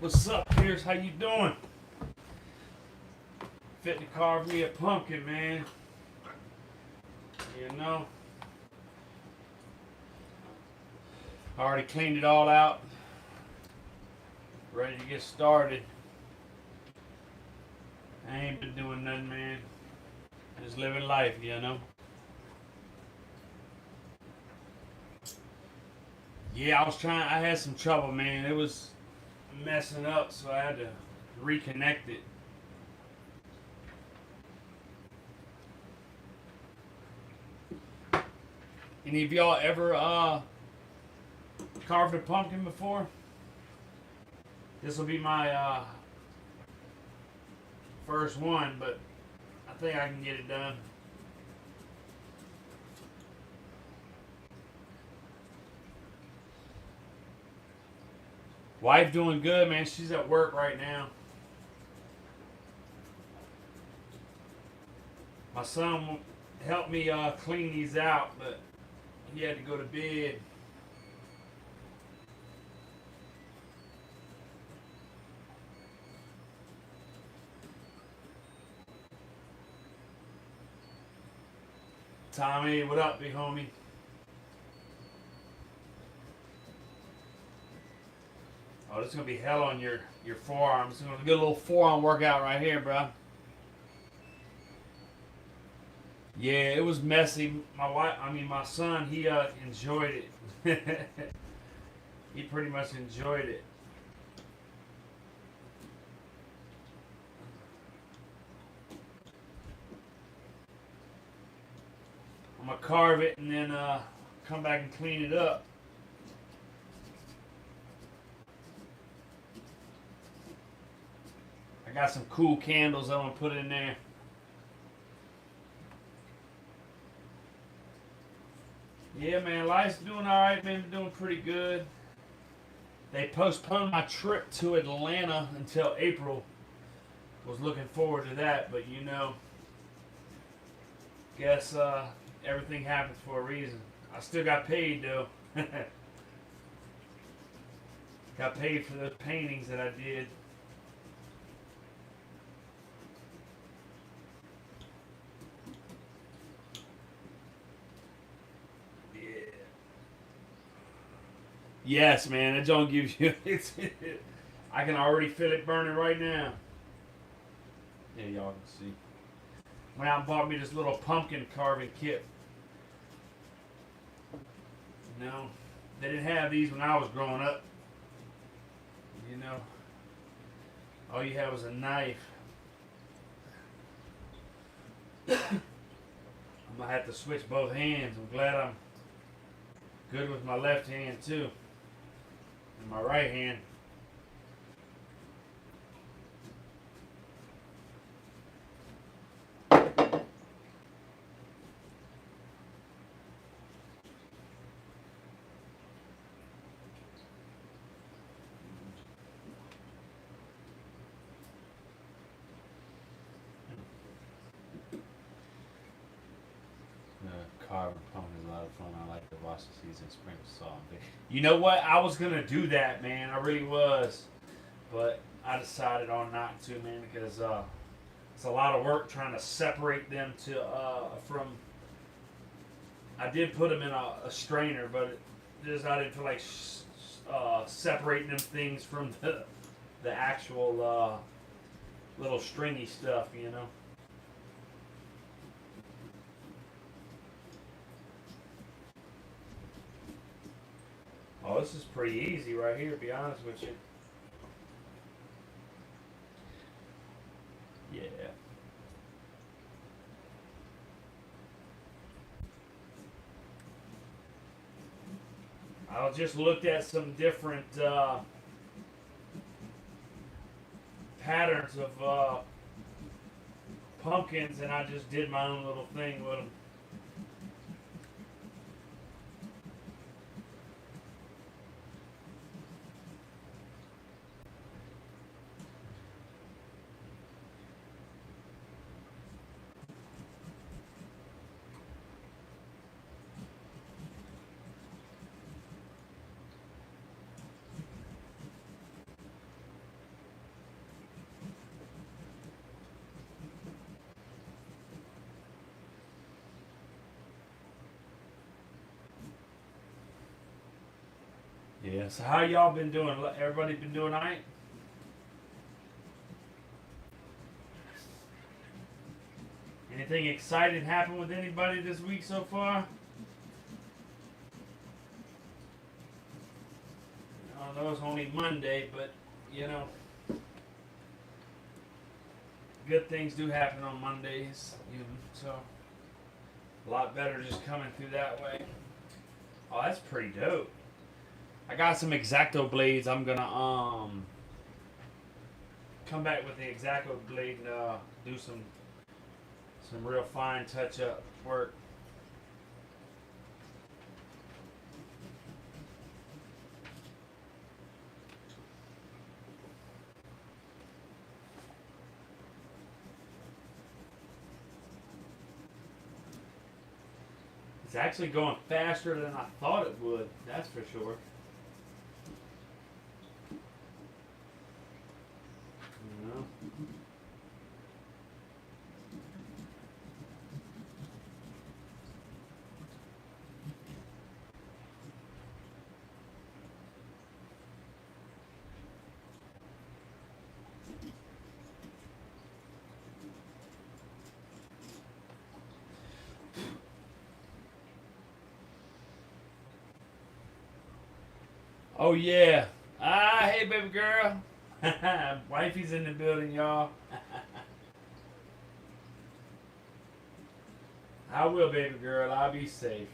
What's up, Pierce? How you doing? Fit to carve me a pumpkin, man. You know, I already cleaned it all out. Ready to get started. I ain't been doing nothing, man. Just living life, you know. Yeah, I had some trouble, man. It was messing up, so I had to reconnect it. Any of y'all ever carved a pumpkin before? This will be my first one, but I think I can get it done. Wife doing good, man. She's at work right now. My son helped me clean these out, but he had to go to bed. Tommy, what up, big homie? Oh, this is gonna be hell on your forearm. It's gonna be a little forearm workout right here, bro. Yeah, it was messy. My son, he enjoyed it. He pretty much enjoyed it. I'm gonna carve it and then come back and clean it up. I got some cool candles I'm gonna put in there. Yeah, man, life's doing all right, man. Doing pretty good. They postponed my trip to Atlanta until April. Was looking forward to that, but you know, guess everything happens for a reason. I still got paid though. Got paid for those paintings that I did. Yes, man, that don't give you. I can already feel it burning right now. Yeah, y'all can see. Went out and bought me this little pumpkin carving kit. No, they didn't have these when I was growing up. You know, all you had was a knife. I'm gonna have to switch both hands. I'm glad I'm good with my left hand too. And my right hand. Carving pumpkin is a lot of fun. I like to watch the season spring song. You know what? I was gonna do that, man. I really was, but I decided on not to, man, because it's a lot of work trying to separate them to from. I did put them in a strainer, but I didn't feel like separating them things from the actual little stringy stuff, you know. Oh, this is pretty easy right here, to be honest with you. Yeah. I just looked at some different patterns of pumpkins, and I just did my own little thing with them. Yeah. So how y'all been doing? Everybody been doing alright? Anything exciting happen with anybody this week so far? I know it's only Monday, but you know, good things do happen on Mondays. So a lot better just coming through that way. Oh, that's pretty dope. I got some X-Acto blades. I'm gonna come back with the X-Acto blade and do some real fine touch up work. It's actually going faster than I thought it would. That's for sure. You know? Oh yeah. Ah, hey baby girl. Wifey's in the building, y'all. I will, baby girl. I'll be safe.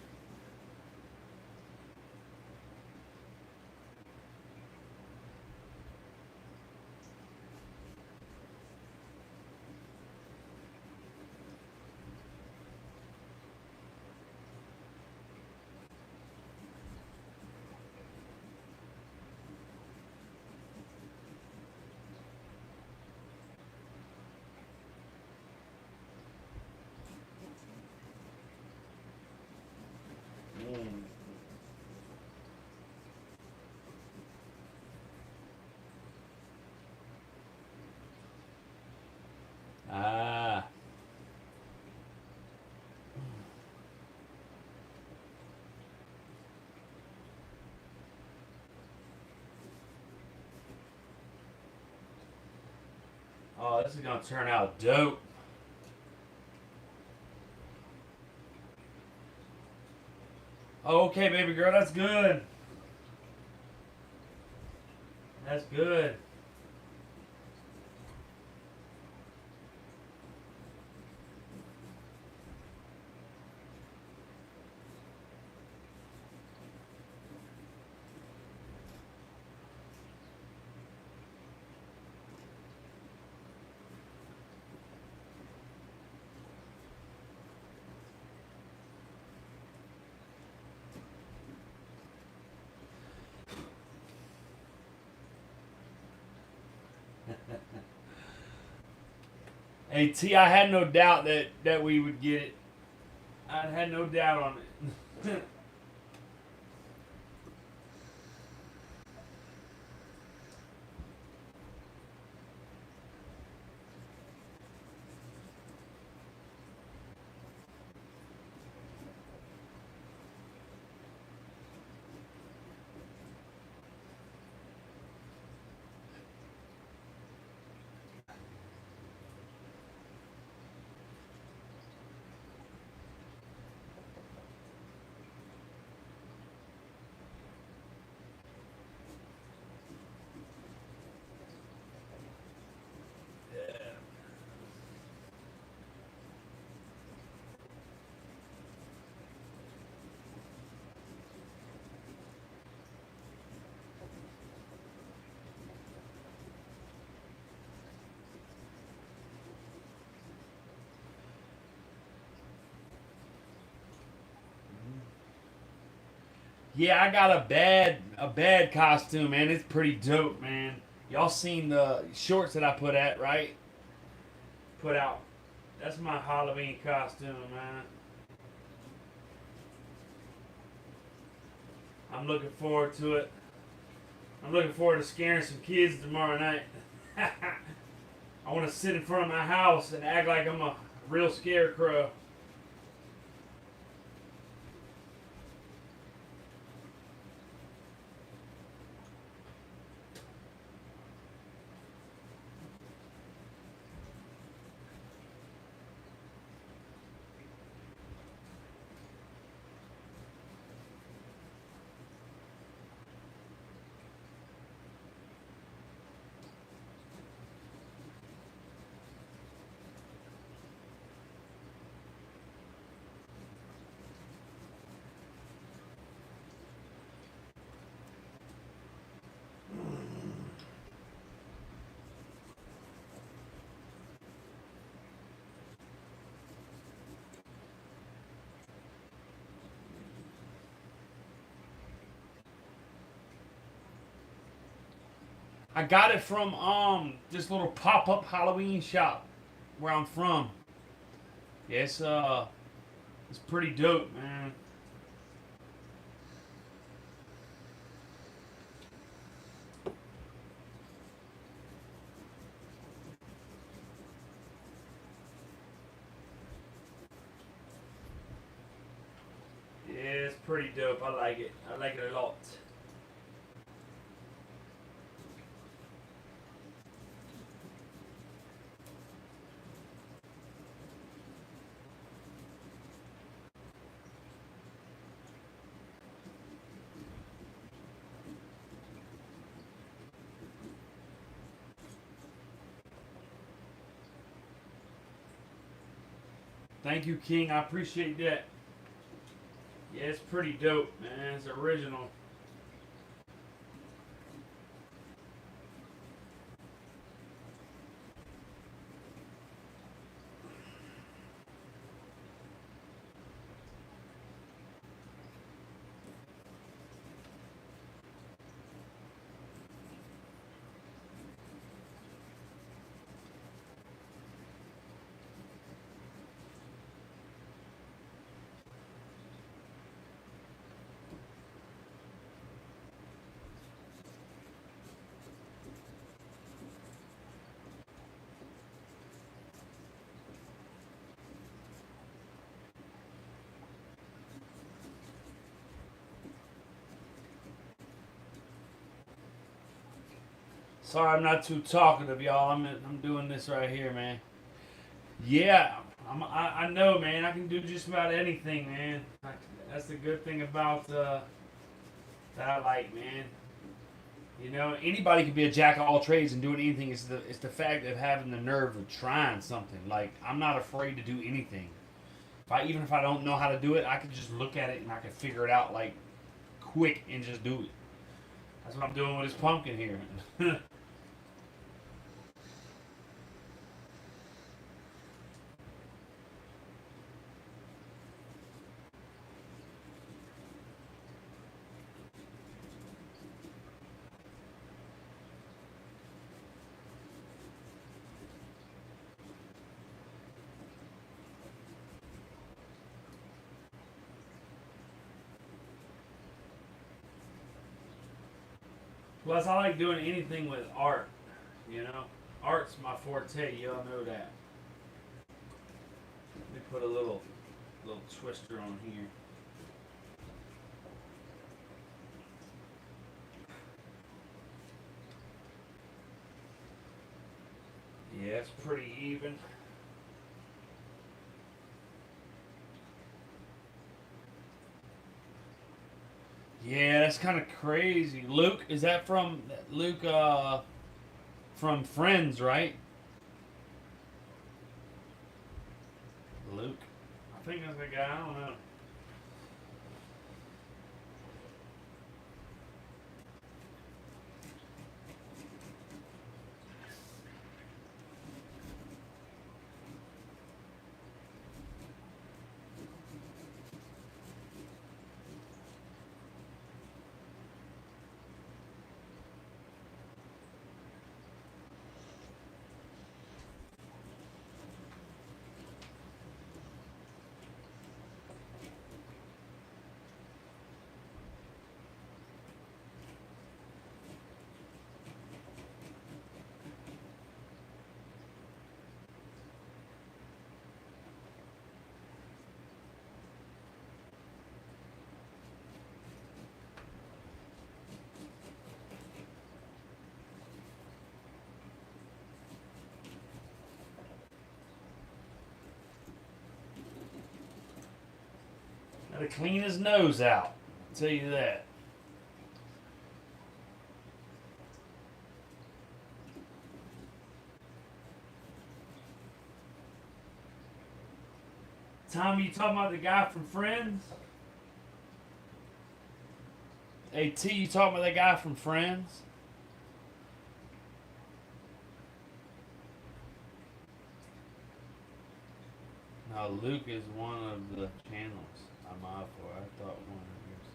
Mm. Ah. Oh, this is gonna turn out dope. Oh, okay, baby girl. That's good. That's good. Hey T, I had no doubt that we would get it. I had no doubt on it. Yeah, I got a bad costume, man. It's pretty dope, man. Y'all seen the shorts that I put at right? Put out. That's my Halloween costume, man. I'm looking forward to it. I'm looking forward to scaring some kids tomorrow night. I want to sit in front of my house and act like I'm a real scarecrow. I got it from this little pop up Halloween shop where I'm from. Yeah, it's pretty dope, man. Yeah, it's pretty dope. I like it. I like it a lot. Thank you, King. I appreciate that. Yeah, it's pretty dope, man. It's original. Sorry, I'm not too talkative, y'all. I'm doing this right here, man. Yeah, I know, man. I can do just about anything, man. That's the good thing about that I like, man. You know, anybody can be a jack of all trades and doing anything. It's the fact of having the nerve of trying something. Like I'm not afraid to do anything. Even if I don't know how to do it, I can just look at it and I can figure it out like quick and just do it. That's what I'm doing with this pumpkin here. Plus, I like doing anything with art. You know, art's my forte. Y'all know that. Let me put a little twister on here. Yeah, it's pretty even. Yeah, that's kind of crazy. Luke, is that from Luke? From Friends, right? Luke. I think that's the guy. I don't know. Gotta clean his nose out. I'll tell you that. Tommy, you talking about the guy from Friends? Hey T, you talking about that guy from Friends? No, Luke is one of the channels I'm out for. I thought one of yours.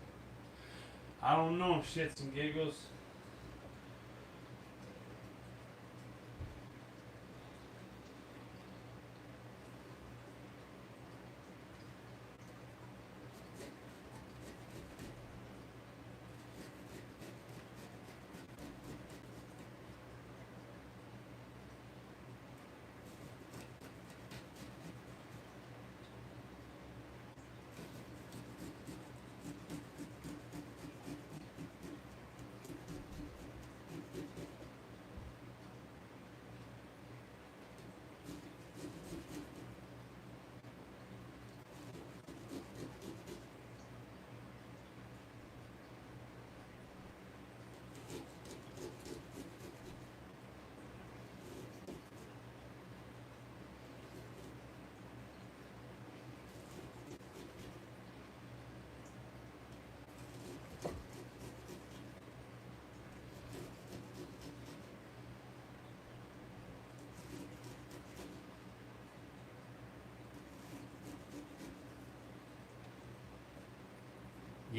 I don't know, shits and giggles.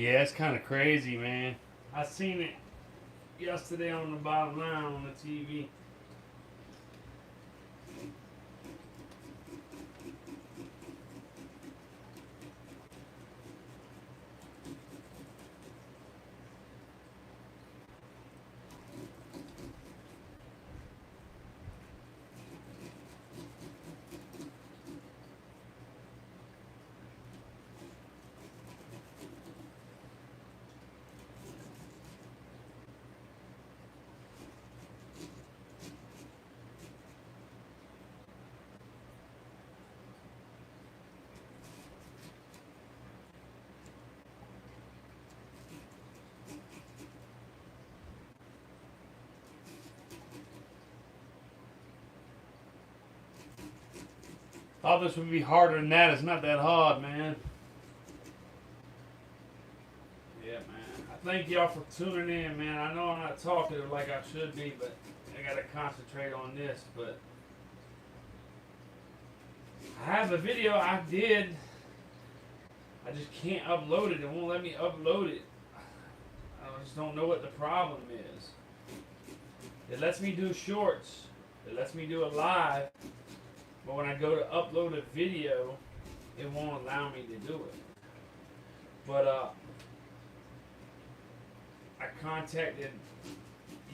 Yeah, it's kind of crazy, man. I seen it yesterday on the bottom line on the TV. Thought this would be harder than that. It's not that hard, man. Yeah, man. I thank y'all for tuning in, man. I know I'm not talkative like I should be, but I gotta concentrate on this. But I have a video I did. I just can't upload it. It won't let me upload it. I just don't know what the problem is. It lets me do shorts. It lets me do a live. But when I go to upload a video, it won't allow me to do it. But I contacted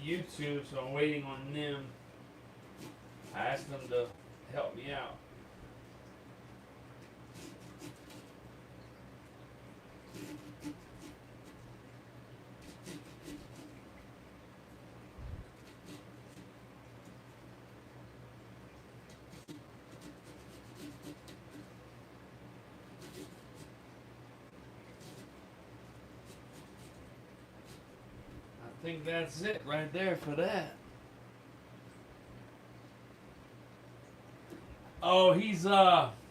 YouTube, so I'm waiting on them. I asked them to help me out. I think that's it right there for that. Oh, he's death.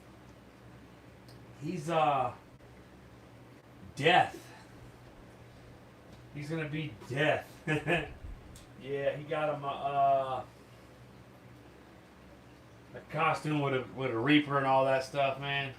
He's gonna be death. Yeah, he got him a costume with a reaper and all that stuff, man.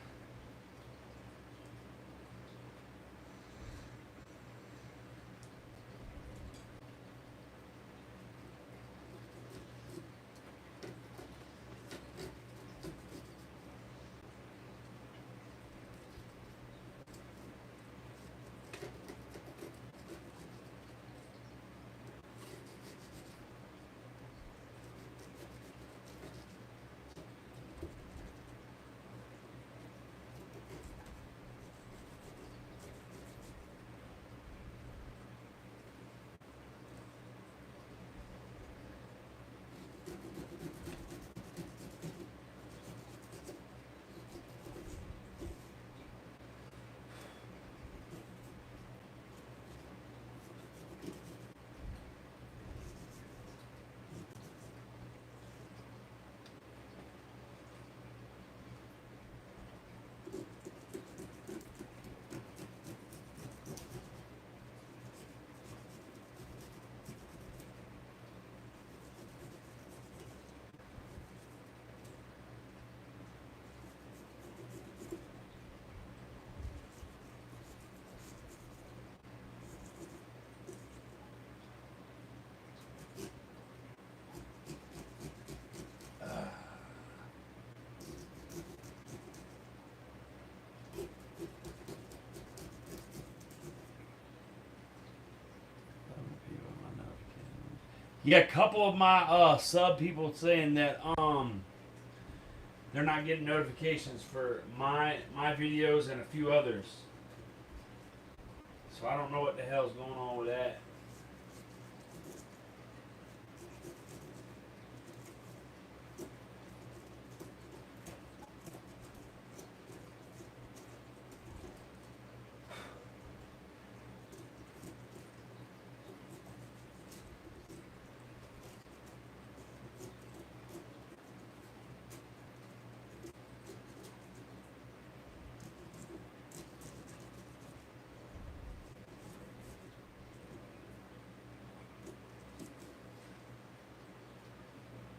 Yeah, a couple of my sub people saying that they're not getting notifications for my videos and a few others. So I don't know what the hell's going on with that.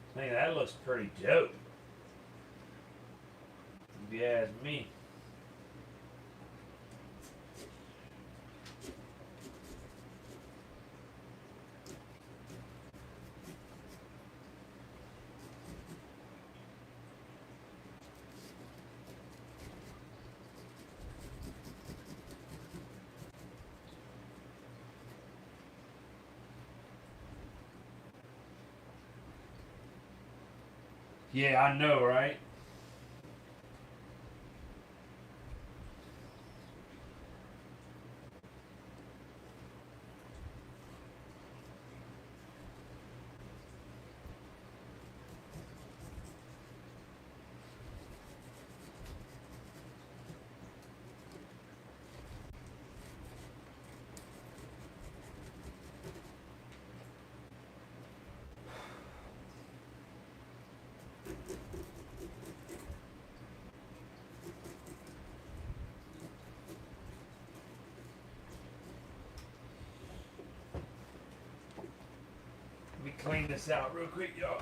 I think that looks pretty dope, if you ask me. Yeah, I know, right? Let me clean this out real quick, y'all.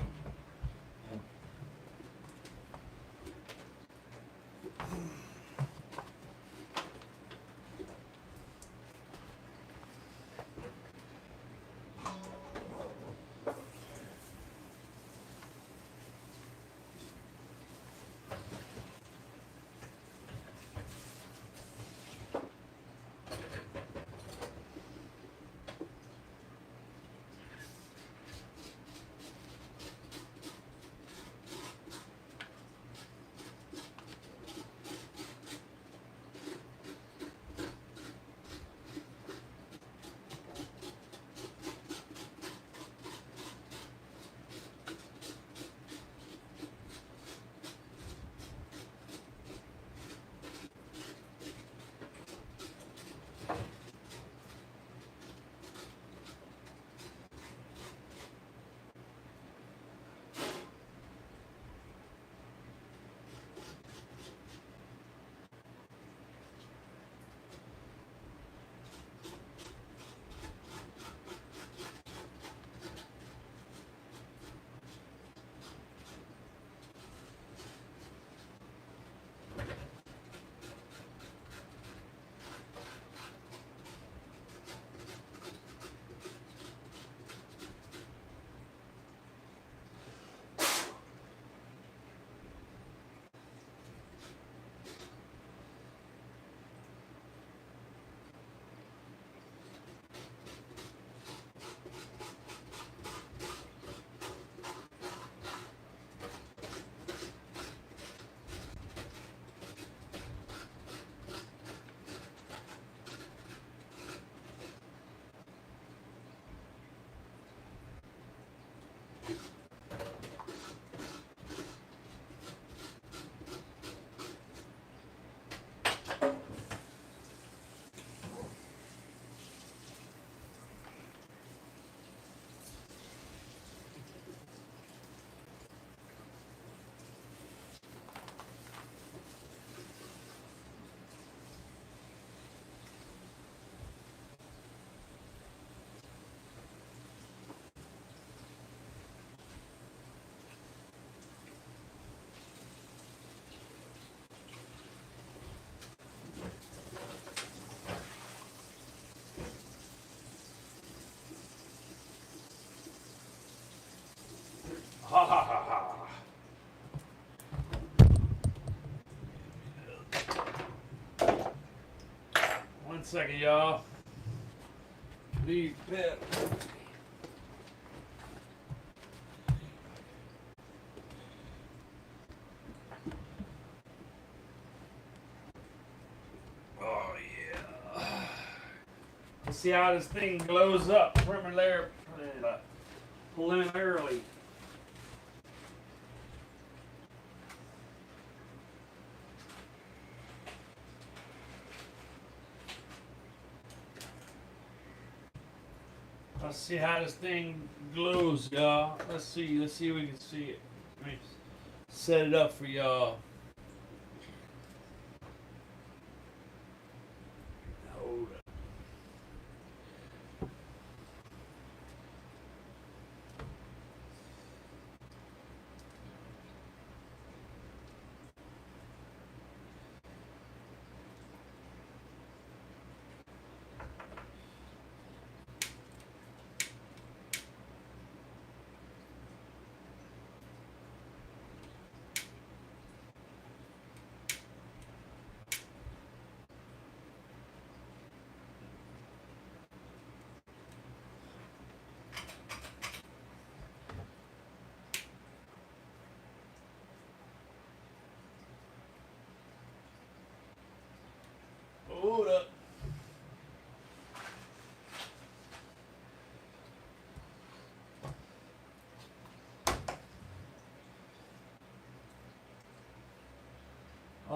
Ha ha ha ha. 1 second, y'all. Leave pet. Oh yeah. Let's see how this thing glows up preliminarily. Let's see how this thing glows, y'all. Let's see if we can see it. Let me set it up for y'all. Hold up.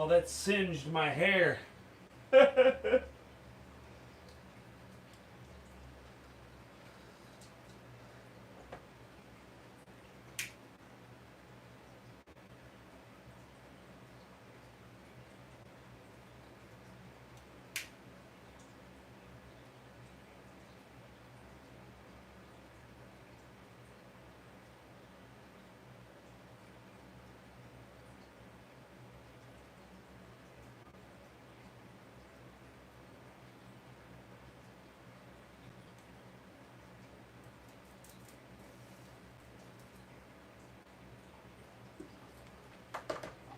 Oh, that singed my hair.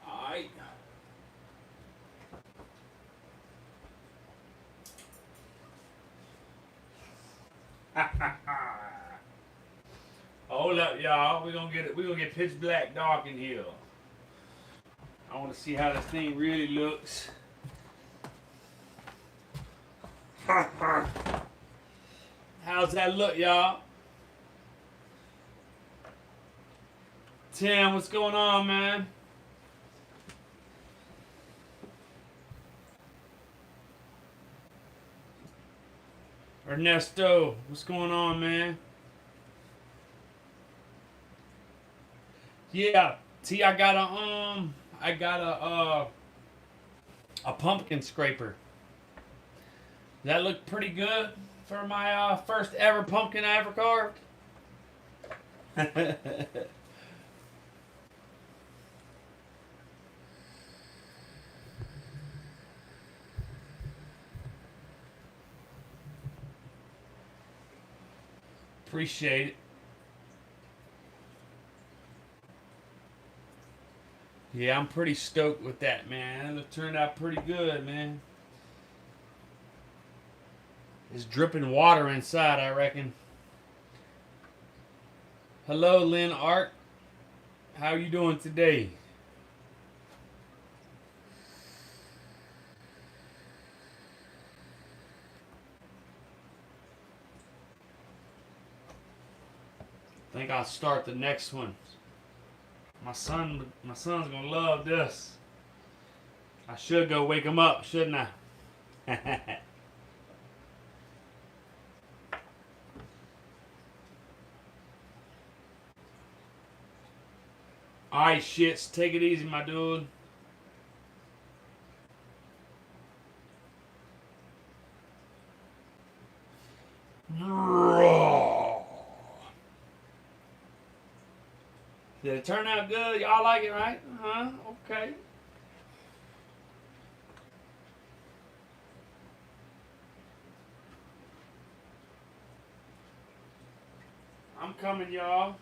Alright. Hold up, y'all. We're gonna get pitch black dark in here. I wanna see how this thing really looks. How's that look, y'all? Tim, what's going on, man? Ernesto, what's going on, man? Yeah, T, I got a pumpkin scraper. That looked pretty good for my first ever pumpkin I ever carved. Appreciate it. Yeah, I'm pretty stoked with that, man. It turned out pretty good, man. It's dripping water inside, I reckon. Hello, Lynn Art. How you doing today? I think I'll start the next one. My son's gonna love this. I should go wake him up, shouldn't I? Alright, shits, take it easy, my dude. Did it turn out good? Y'all like it, right? Huh? Okay. I'm coming, y'all.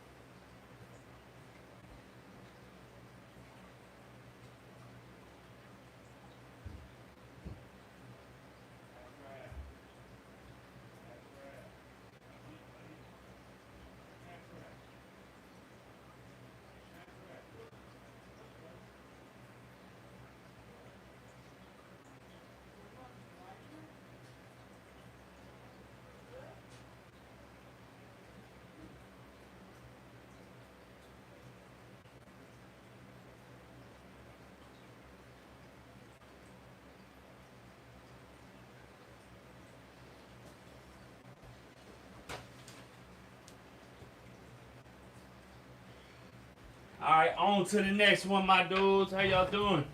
Alright, on to the next one, my dudes. How y'all doing?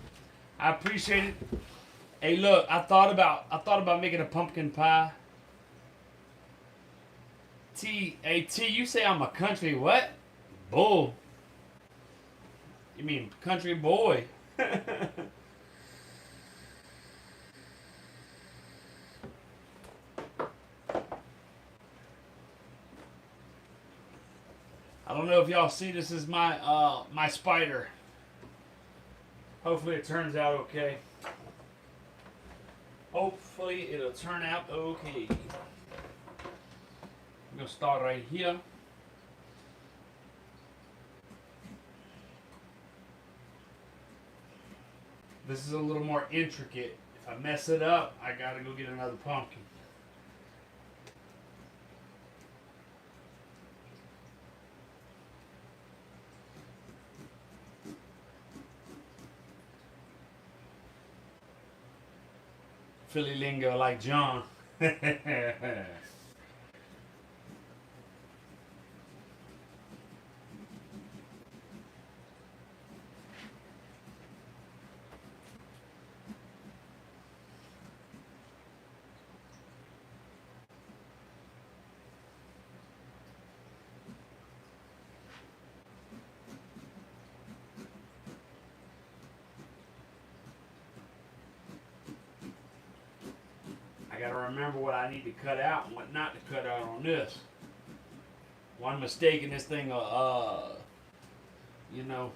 I appreciate it. Hey, look, I thought about making a pumpkin pie. T, you say I'm a country what? Bull. You mean country boy? I don't know if y'all see this is my spider. Hopefully it turns out okay. Hopefully it'll turn out okay. I'm gonna start right here. This is a little more intricate. If I mess it up, I gotta go get another pumpkin. Philly lingo like John. I gotta remember what I need to cut out and what not to cut out on this. One mistake in this thing will, you know,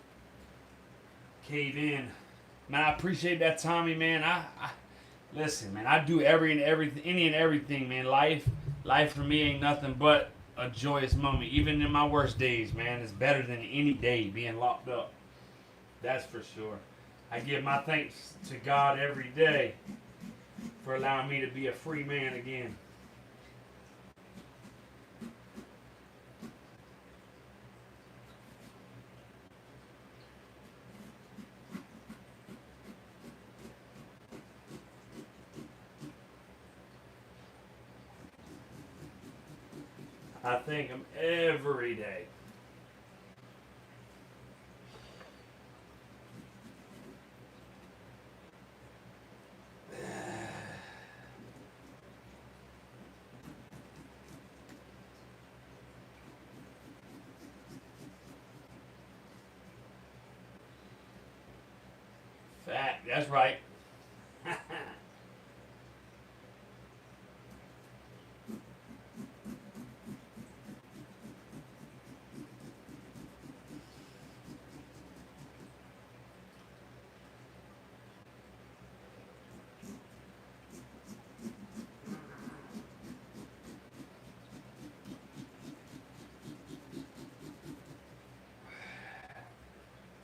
cave in. Man, I appreciate that, Tommy. Man, I listen, man. I do any and everything, man. Life for me ain't nothing but a joyous moment. Even in my worst days, man, it's better than any day being locked up. That's for sure. I give my thanks to God every day for allowing me to be a free man again. I thank Him every day. Fact, that's right.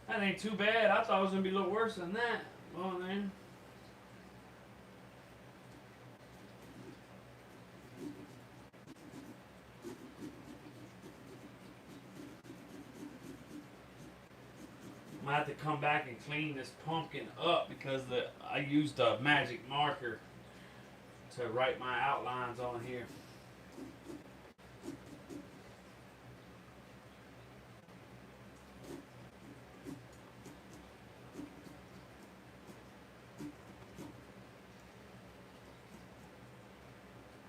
That ain't too bad. I thought it was gonna be a little worse than that. Well, then. I have to come back and clean this pumpkin up because I used a magic marker to write my outlines on here.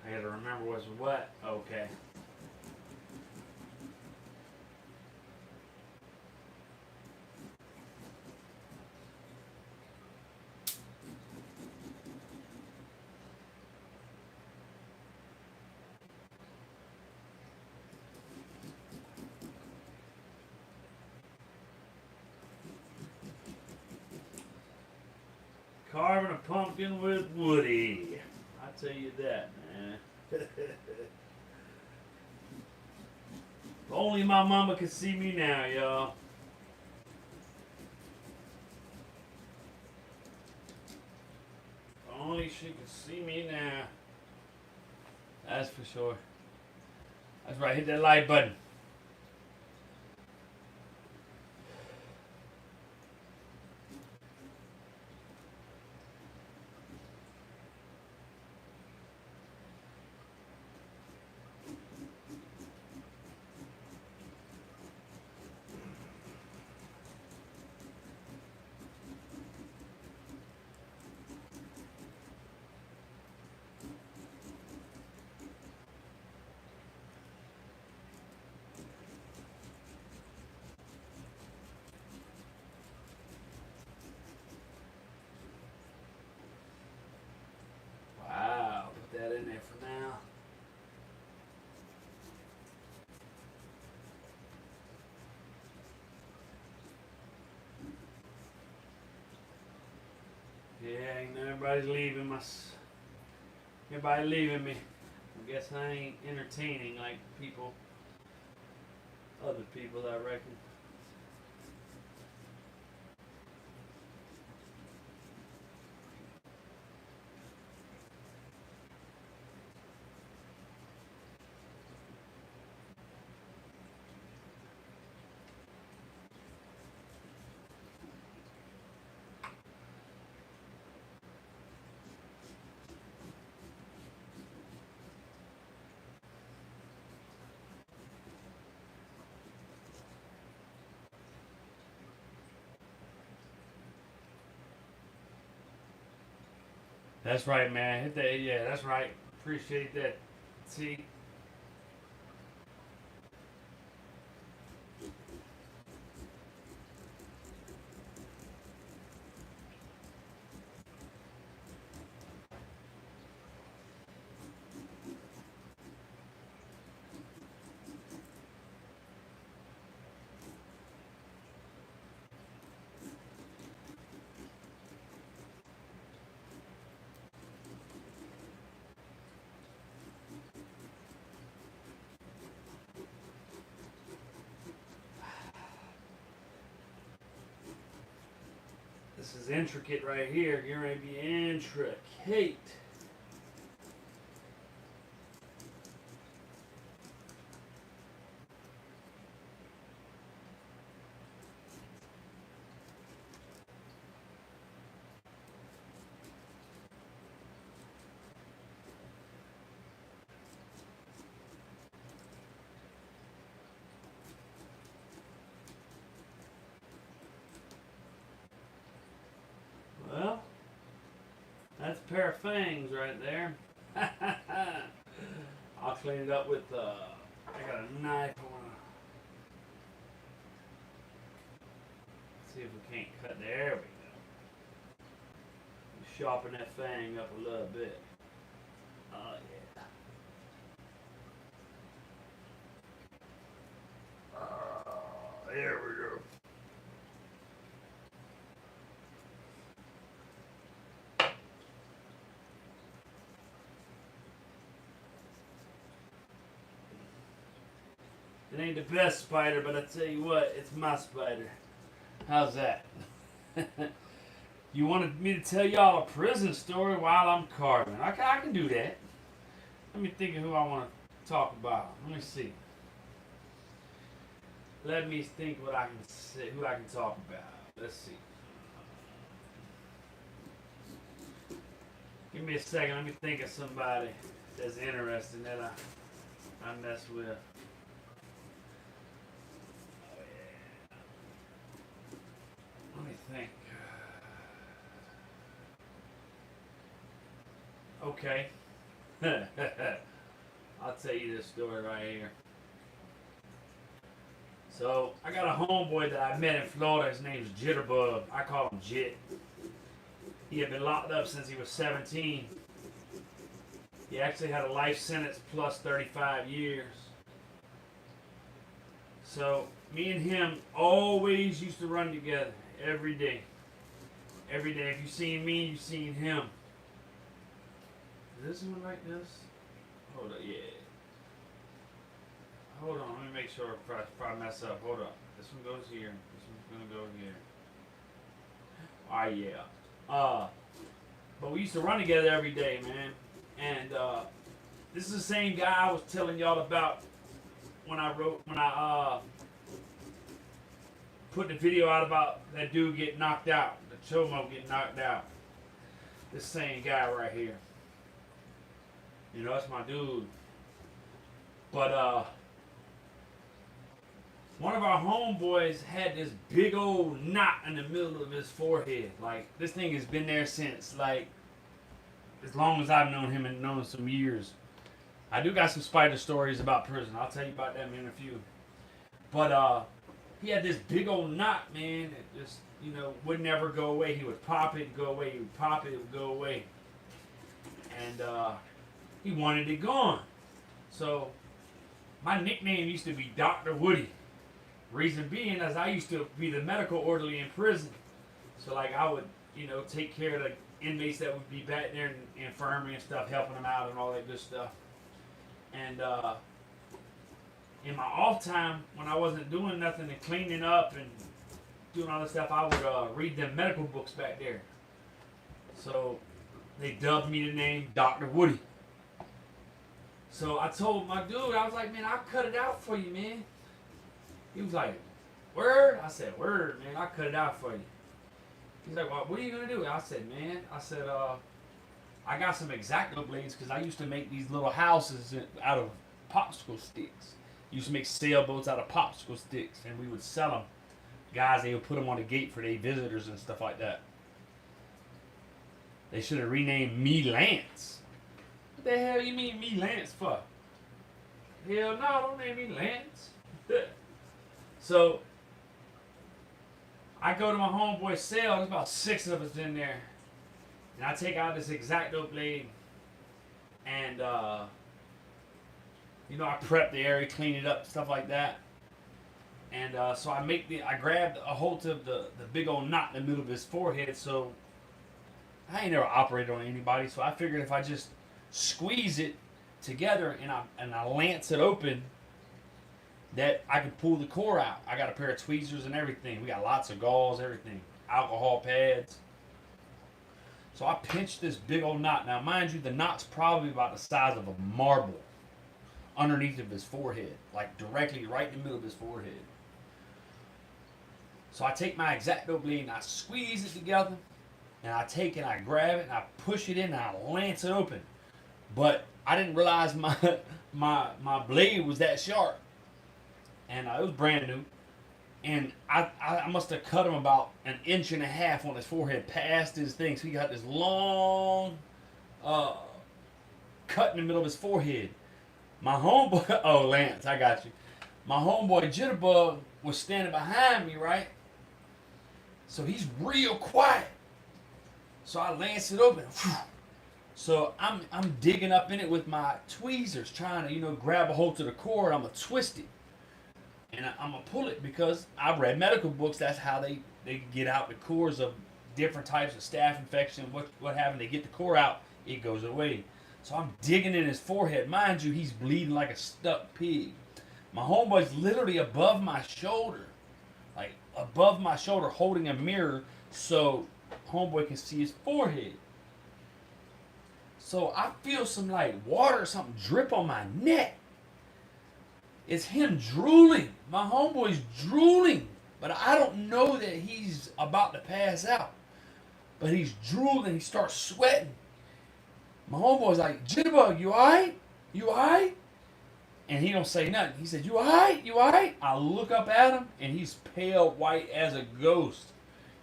I got to remember what's what. Okay. Carving a pumpkin with Woody. I tell you that, man. If only my mama could see me now, y'all. If only she could see me now. That's for sure. That's right, hit that like button. Wow, put that in there for now. Yeah, ain't everybody's leaving everybody leaving me. I guess I ain't entertaining like other people, I reckon. That's right, man. Hit that. Yeah, that's right. Appreciate that. See. This is intricate right here. You're gonna be intricate. Well, that's a pair of fangs right there. I'll clean it up with. I got a knife. I wanna see if we can't cut. There we go. Sharpen that fang up a little bit. Oh yeah. There we go. It ain't the best spider, but I tell you what, it's my spider. How's that? You wanted me to tell y'all a prison story while I'm carving. I can do that. Let me think of who I want to talk about. Let me see. Let me think what I can say, who I can talk about. Let's see. Give me a second. Let me think of somebody that's interesting that I mess with. Oh, yeah. Let me think. Okay. I'll tell you this story right here. So I got a homeboy that I met in Florida. His name's Jitterbug. I call him Jit. He had been locked up since he was 17. He actually had a life sentence plus 35 years. So me and him always used to run together every day. Every day. If you seen me, you seen him. Is this one like this? Hold up, yeah. Hold on, let me make sure if I mess up. Hold up. This one goes here. This one's gonna go here. Alright, yeah. But we used to run together every day, man. And this is the same guy I was telling y'all about when I put the video out about that dude getting knocked out, the Chomo getting knocked out. This same guy right here. You know, that's my dude. But one of our homeboys had this big old knot in the middle of his forehead. Like, this thing has been there since, like, as long as I've known him and known some years. I do got some spider stories about prison. I'll tell you about them in a few. But he had this big old knot, man. It just, you know, would never go away. He would pop it, go away. He would pop it, it would go away. And he wanted it gone. So my nickname used to be Dr. Woody. Reason being, as I used to be the medical orderly in prison. So, like, I would, you know, take care of the inmates that would be back there in the infirmary and stuff, helping them out and all that good stuff. And in my off time, when I wasn't doing nothing and cleaning up and doing all this stuff, I would read them medical books back there. So they dubbed me the name Dr. Woody. So I told my dude, I was like, man, I'll cut it out for you, man. He was like, word? I said, word, man, I'll cut it out for you. He's like, well, what are you going to do? I said, man, I got some X-Acto blades because I used to make these little houses out of popsicle sticks. Used to make sailboats out of popsicle sticks, and we would sell them. Guys, they would put them on the gate for their visitors and stuff like that. They should have renamed me Lance. What the hell you mean me Lance for? Hell no, don't name me Lance. So I go to my homeboy's cell. There's about 6 of us in there, and I take out this X-Acto blade, and you know, I prep the area, clean it up, stuff like that. And so I grabbed a hold of the big old knot in the middle of his forehead. So I ain't never operated on anybody, so I figured if I just squeeze it together and I lance it open, that I could pull the core out. I got a pair of tweezers and everything. We got lots of gauze, everything, alcohol pads. So I pinched this big old knot. Now, mind you, the knot's probably about the size of a marble underneath of his forehead, like directly right in the middle of his forehead. So I take my X-Acto blade and I squeeze it together, and I take it, and I grab it, and I push it in, and I lance it open. But I didn't realize my blade was that sharp, and it was brand new. And I must have cut him about 1.5 inches on his forehead, past his thing. So he got this long cut in the middle of his forehead. My homeboy, oh Lance, I got you. My homeboy Jitterbug was standing behind me, right? So he's real quiet. So I lance it open. So I'm digging up in it with my tweezers, trying to grab a hold to the core. I'm gonna twist it, and I'm gonna pull it because I've read medical books. That's how they get out the cores of different types of staph infection. What happened? They get the core out, it goes away. So I'm digging in his forehead. Mind you, he's bleeding like a stuck pig. My homeboy's literally above my shoulder, like above my shoulder, holding a mirror so homeboy can see his forehead. So I feel some like water or something drip on my neck. It's him drooling. My homeboy's drooling. But I don't know that he's about to pass out. But he's drooling. He starts sweating. My homeboy's like, Jitterbug, you alright? You alright? And he don't say nothing. He said, you alright? You alright? I look up at him, and he's pale white as a ghost.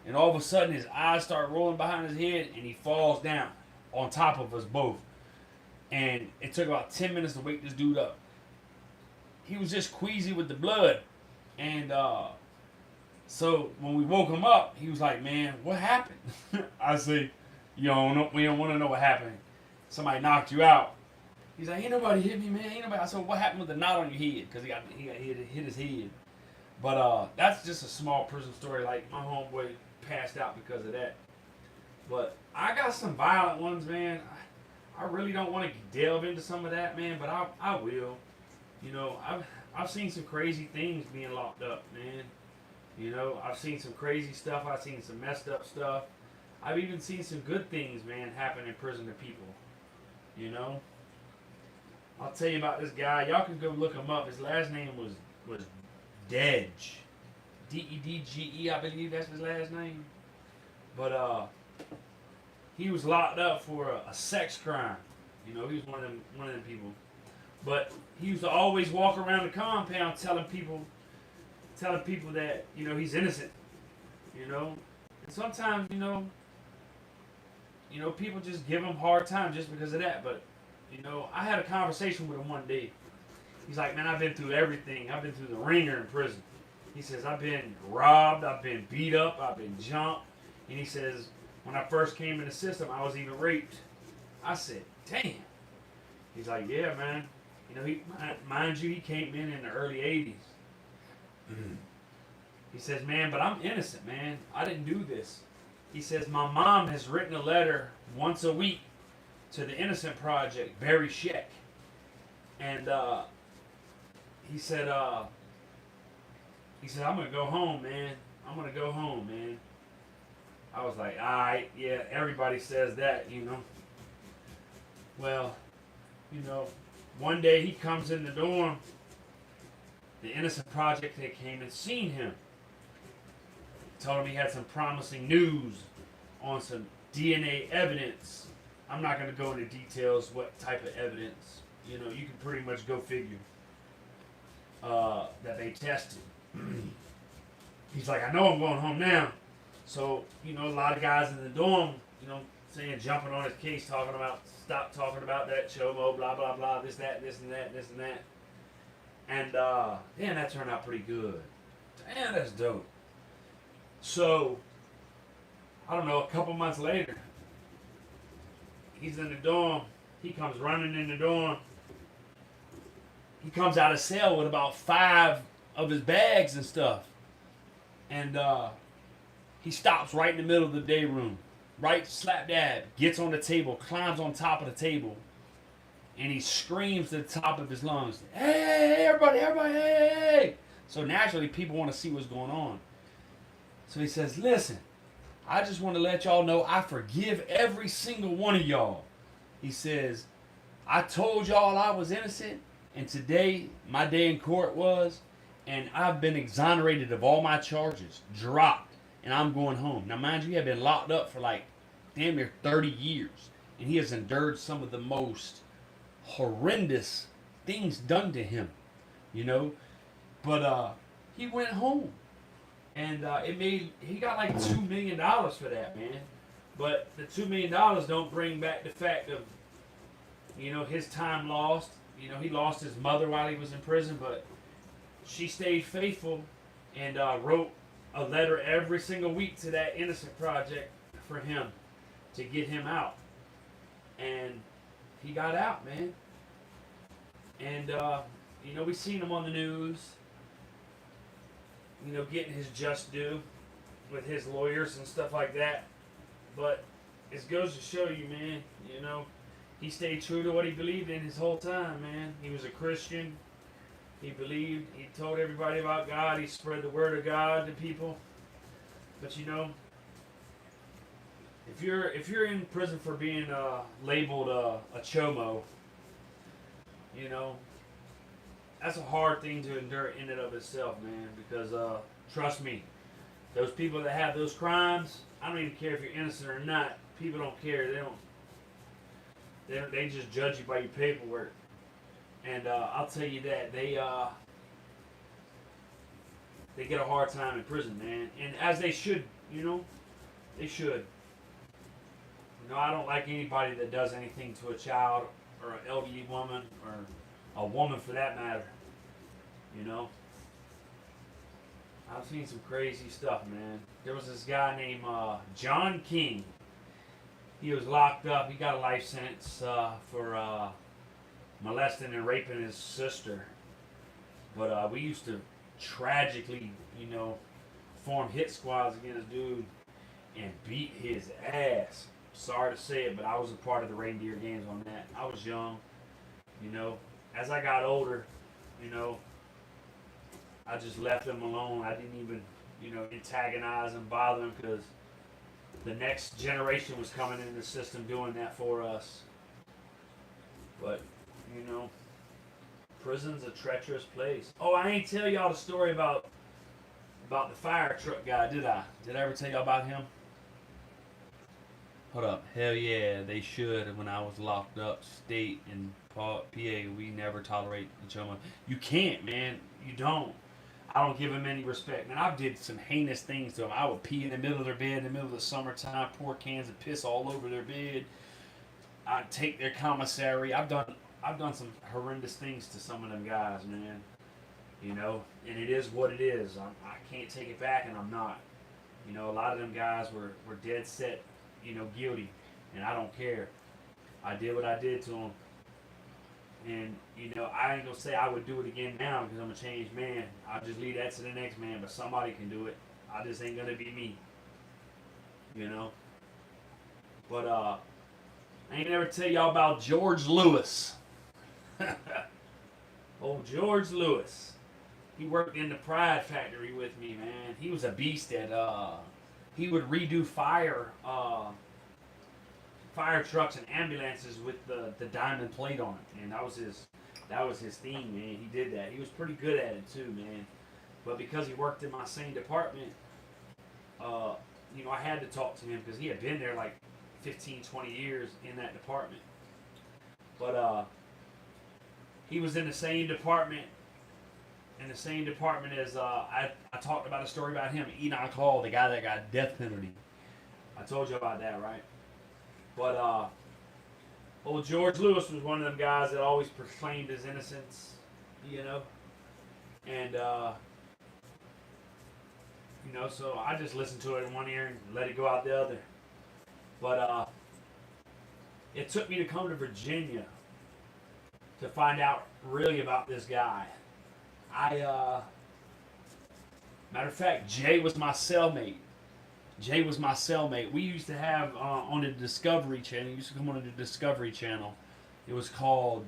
And all of a sudden, his eyes start rolling behind his head, and he falls down on top of us both. And it took about 10 minutes to wake this dude up. He was just queasy with the blood. And so when we woke him up, he was like, man, what happened? I said, we don't want to know what happened. Somebody knocked you out. He's like, ain't nobody hit me, man. Ain't nobody. I said, what happened with the knot on your head? Because he hit his head. But that's just a small prison story. Like, my homeboy passed out because of that. But I got some violent ones, man. I really don't want to delve into some of that, man, but I will. I've seen some crazy things being locked up, man. I've seen some crazy stuff. I've seen some messed up stuff. I've even seen some good things, man, happen in prison to people. I'll tell you about this guy. Y'all can go look him up. His last name was Dedge. Dedge, I believe that's his last name. But he was locked up for a sex crime. He was one of them people. But he used to always walk around the compound telling people that he's innocent. And sometimes people just give him hard time just because of that. But I had a conversation with him one day. He's like, man, I've been through everything. I've been through the ringer in prison. He says, I've been robbed, I've been beat up, I've been jumped. And he says, when I first came in the system, I was even raped. I said, damn. He's like, yeah, man. Mind you, he came in the early 80s. He says, man, but I'm innocent, man. I didn't do this. He says, my mom has written a letter once a week to the Innocent Project, Barry Sheck. And he said, I'm going to go home, man. I'm going to go home, man. I was like, all right, yeah, everybody says that, Well, one day he comes in the dorm. The Innocent Project, they came and seen him. Told him he had some promising news on some DNA evidence. I'm not going to go into details what type of evidence. You can pretty much go figure that they tested. He's like, I know I'm going home now. So, a lot of guys in the dorm, saying, jumping on his case, talking about, stop talking about that Chomo, blah, blah, blah, this, that, this, and that, this, and that. And, damn, that turned out pretty good. Damn, that's dope. So, I don't know, a couple months later, he's in the dorm. He comes running in the dorm. He comes out of cell with about 5 of his bags and stuff. And he stops right in the middle of the day room. Right slap dab. Gets on the table. Climbs on top of the table. And he screams to the top of his lungs, "Hey, hey, hey, everybody, everybody, hey, hey, hey." So naturally, people want to see what's going on. So he says, "Listen, I just want to let y'all know I forgive every single one of y'all." He says, "I told y'all I was innocent, and today my day in court was, and I've been exonerated of all my charges, dropped, and I'm going home." Now, mind you, he had been locked up for like damn near 30 years, and he has endured some of the most horrendous things done to him, you know. But he went home, and he got like $2 million for that, man. But the $2 million don't bring back the fact of, you know, his time lost. You know, he lost his mother while he was in prison, but she stayed faithful and wrote a letter every single week to that Innocent Project for him to get him out. And he got out, man. And, you know, we seen him on the news, you know, getting his just due with his lawyers and stuff like that. But it goes to show you, man, you know, he stayed true to what he believed in his whole time, man. He was a Christian. He believed. He told everybody about God. He spread the word of God to people. But, you know, if you're in prison for being labeled a chomo, you know, that's a hard thing to endure in and of itself, man. Because trust me, those people that have those crimes, I don't even care if you're innocent or not. People don't care. They just judge you by your paperwork. And I'll tell you that they get a hard time in prison, man. And as they should, you know, they should. You know, I don't like anybody that does anything to a child or an elderly woman or a woman for that matter. You know, I've seen some crazy stuff, man. There was this guy named John King. He was locked up. He got a life sentence for molesting and raping his sister. But we used to tragically, you know, form hit squads against dude and beat his ass. Sorry to say it, but I was a part of the reindeer games on that. I was young, you know. As I got older, you know, I just left him alone. I didn't even, you know, antagonize and bother him because the next generation was coming in the system doing that for us. But, you know, prison's a treacherous place. Oh, I ain't tell y'all the story about the fire truck guy, did I? Did I ever tell y'all about him? Hold up. Hell yeah, they should. When I was locked up, state and PA, we never tolerate the chomo. You can't, man. You don't. I don't give them any respect. Man, I did some heinous things to them. I would pee in the middle of their bed in the middle of the summertime, pour cans of piss all over their bed. I'd take their commissary. I've done some horrendous things to some of them guys, man. You know, and it is what it is. I can't take it back, and I'm not. You know, a lot of them guys were dead set, you know, guilty, and I don't care. I did what I did to them. And, you know, I ain't gonna say I would do it again now because I'm a changed man. I'll just leave that to the next man, but somebody can do it. I just ain't gonna be me. You know? But, I ain't never tell y'all about George Lewis. Old George Lewis. He worked in the Pride factory with me, man. He was a beast at, he would redo fire trucks and ambulances with the diamond plate on it, and that was his thing, man. He did that. He was pretty good at it too, man. But because he worked in my same department, you know, I had to talk to him because he had been there like 15, 20 years in that department. But he was in the same department. As I talked about a story about him, Enoch Hall, the guy that got death penalty. I told you about that, right? But old George Lewis was one of them guys that always proclaimed his innocence, you know. And so I just listened to it in one ear and let it go out the other. But it took me to come to Virginia to find out really about this guy. Matter of fact, Jay was my cellmate. We used to have on the Discovery Channel. He used to come on the Discovery Channel. It was called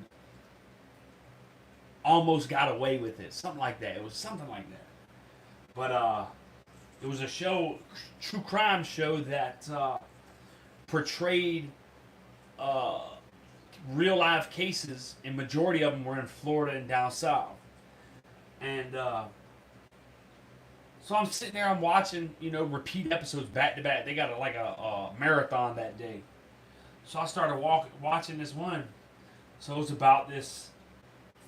Almost Got Away with It, something like that. It was something like that. But it was a show, true crime show that portrayed real life cases, and majority of them were in Florida and down south. And so I'm sitting there, I'm watching, repeat episodes back to back. They got a marathon that day. So I started watching this one. So it was about this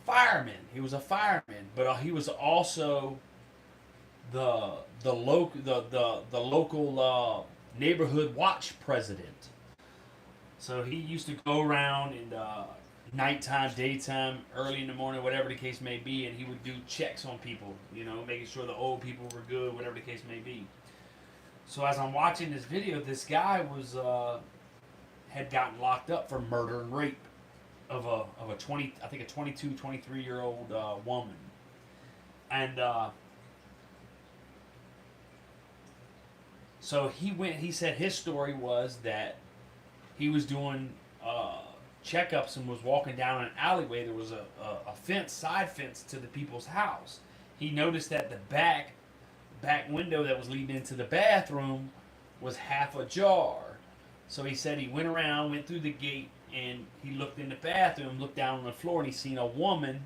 fireman. He was a fireman, but he was also the local neighborhood watch president. So he used to go around and nighttime, daytime, early in the morning, whatever the case may be, and he would do checks on people, making sure the old people were good, whatever the case may be. So as I'm watching this video, this guy had gotten locked up for murder and rape of a 22, 23-year-old woman. And so he said his story was that he was doing checkups and was walking down an alleyway. There was a side fence to the people's house. He noticed that the back window that was leading into the bathroom was half ajar. So he said he went through the gate, and he looked in the bathroom, looked down on the floor, and he seen a woman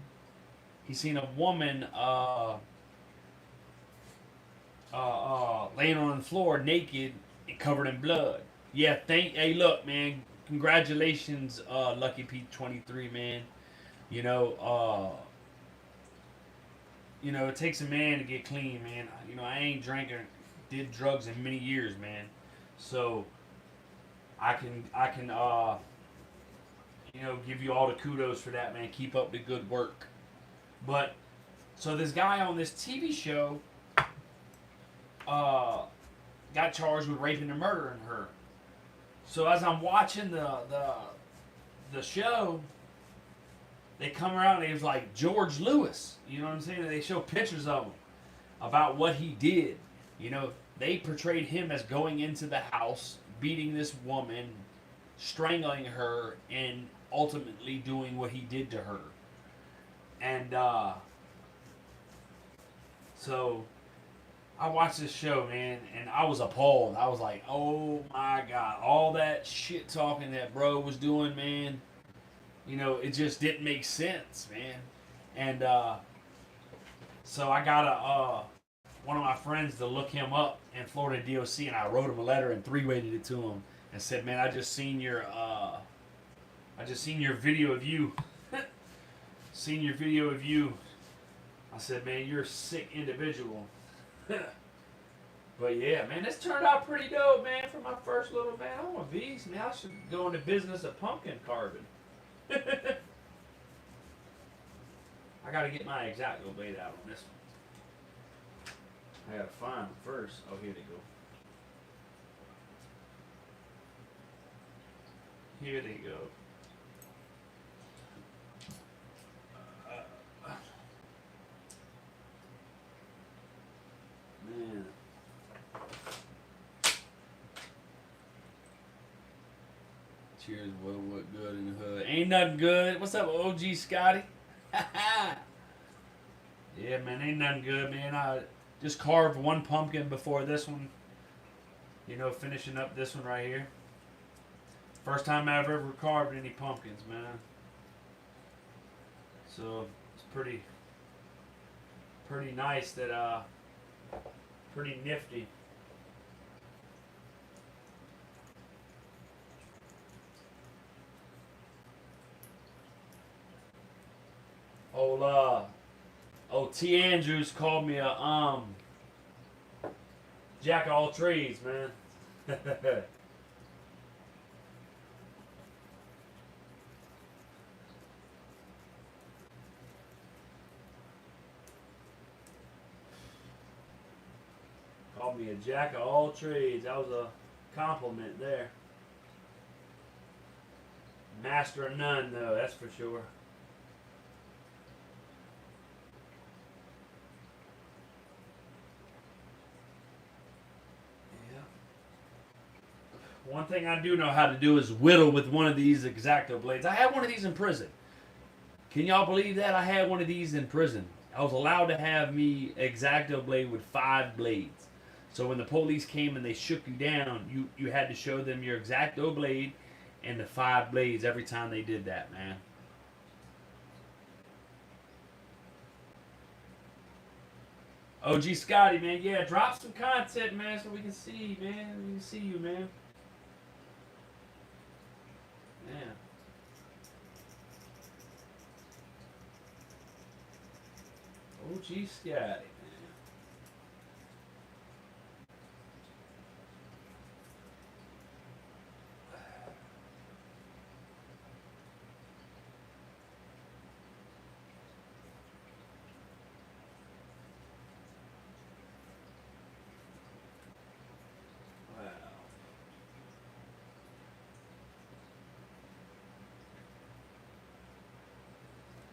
laying on the floor naked and covered in blood. Yeah, hey, look, man, congratulations, Lucky Pete 23, man. It takes a man to get clean, man. I ain't drank or did drugs in many years, man. So I can give you all the kudos for that, man. Keep up the good work. But so this guy on this TV show got charged with raping and murdering her. So as I'm watching the show, they come around and he was like George Lewis. You know what I'm saying? They show pictures of him about what he did. They portrayed him as going into the house, beating this woman, strangling her, and ultimately doing what he did to her. And so I watched this show, man, and I was appalled. I was like, oh my God, all that shit talking that bro was doing, man, it just didn't make sense, man. And so I got one of my friends to look him up in Florida DOC, and I wrote him a letter and three-weighted it to him and said, man, I just seen your video of you. Seen your video of you. I said, man, you're a sick individual. But yeah, man, this turned out pretty dope, man, for my first little, man. I'm a beast, man. I should go into business of pumpkin carving. I gotta get my X-Acto blade out on this one. I gotta find them first. Oh, here they go. Here they go. Man. Cheers, what good in the hood? Ain't nothing good. What's up, OG Scotty? Yeah, man, ain't nothing good, man. I just carved one pumpkin before this one. Finishing up this one right here. First time I've ever carved any pumpkins, man. So it's pretty nice that pretty nifty. Old T. Andrews called me a jack of all trades, man. called me a jack of all trades. That was a compliment there. Master of none, though, that's for sure. One thing I do know how to do is whittle with one of these X-Acto blades. I had one of these in prison. Can y'all believe that? I had one of these in prison. I was allowed to have me X-Acto blade with 5 blades. So when the police came and they shook you down, you had to show them your X-Acto blade and the 5 blades every time they did that, man. OG Scotty, man, yeah, drop some content, man, so we can see, man. We can see you, man. Yeah. OG Scotty.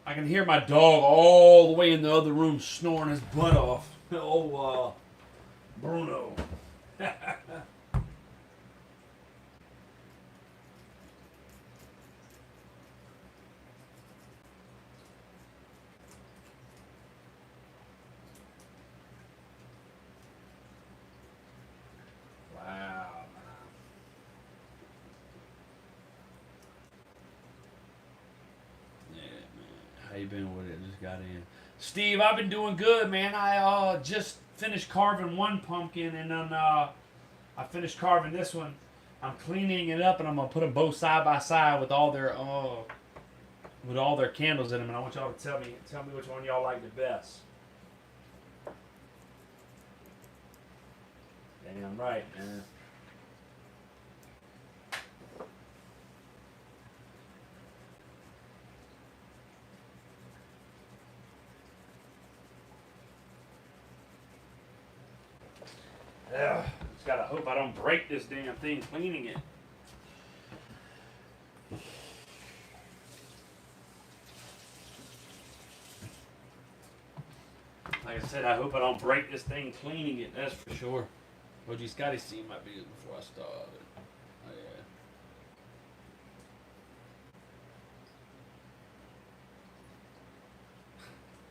I can hear my dog all the way in the other room snoring his butt off. Oh, Bruno. Wow. How you been with it? Just got in. Steve, I've been doing good, man. I just finished carving one pumpkin, and then I finished carving this one. I'm cleaning it up, and I'm gonna put them both side by side with all their candles in them. And I want y'all to tell me which one y'all like the best. Damn right, man. Just gotta hope I don't break this damn thing cleaning it. Like I said, I hope I don't break this thing cleaning it, that's for sure. OG Scotty seen my videos before I started. Oh,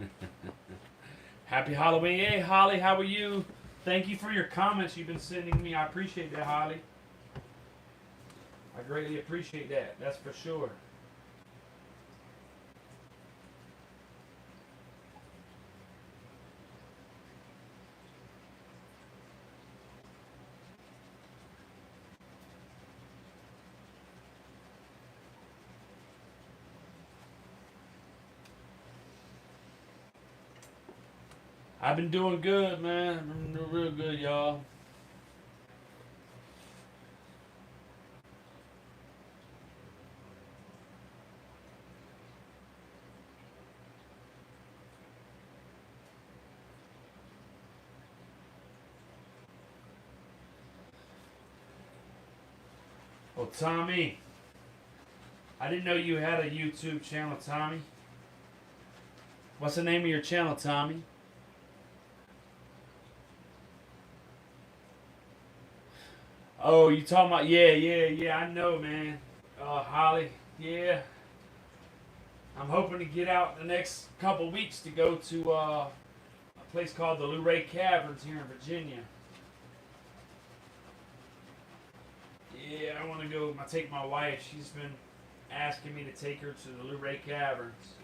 yeah. Happy Halloween. Hey, Holly, how are you? Thank you for your comments you've been sending me. I appreciate that, Holly. I greatly appreciate that. That's for sure. I've been doing good, man. I've been doing real good, y'all. Oh, Tommy. I didn't know you had a YouTube channel, Tommy. What's the name of your channel, Tommy? Oh, you talking about, yeah, I know, man. Holly, yeah. I'm hoping to get out in the next couple weeks to go to a place called the Luray Caverns here in Virginia. Yeah, I want to go, take my wife. She's been asking me to take her to the Luray Caverns.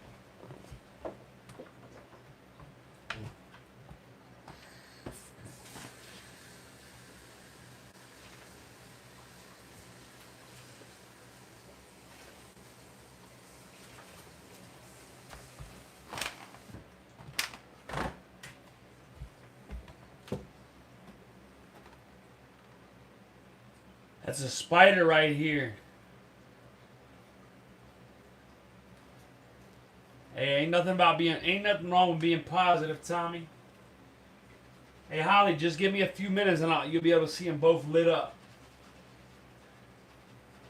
That's a spider right here. Hey, ain't nothing wrong with being positive, Tommy. Hey, Holly, just give me a few minutes and you'll be able to see them both lit up.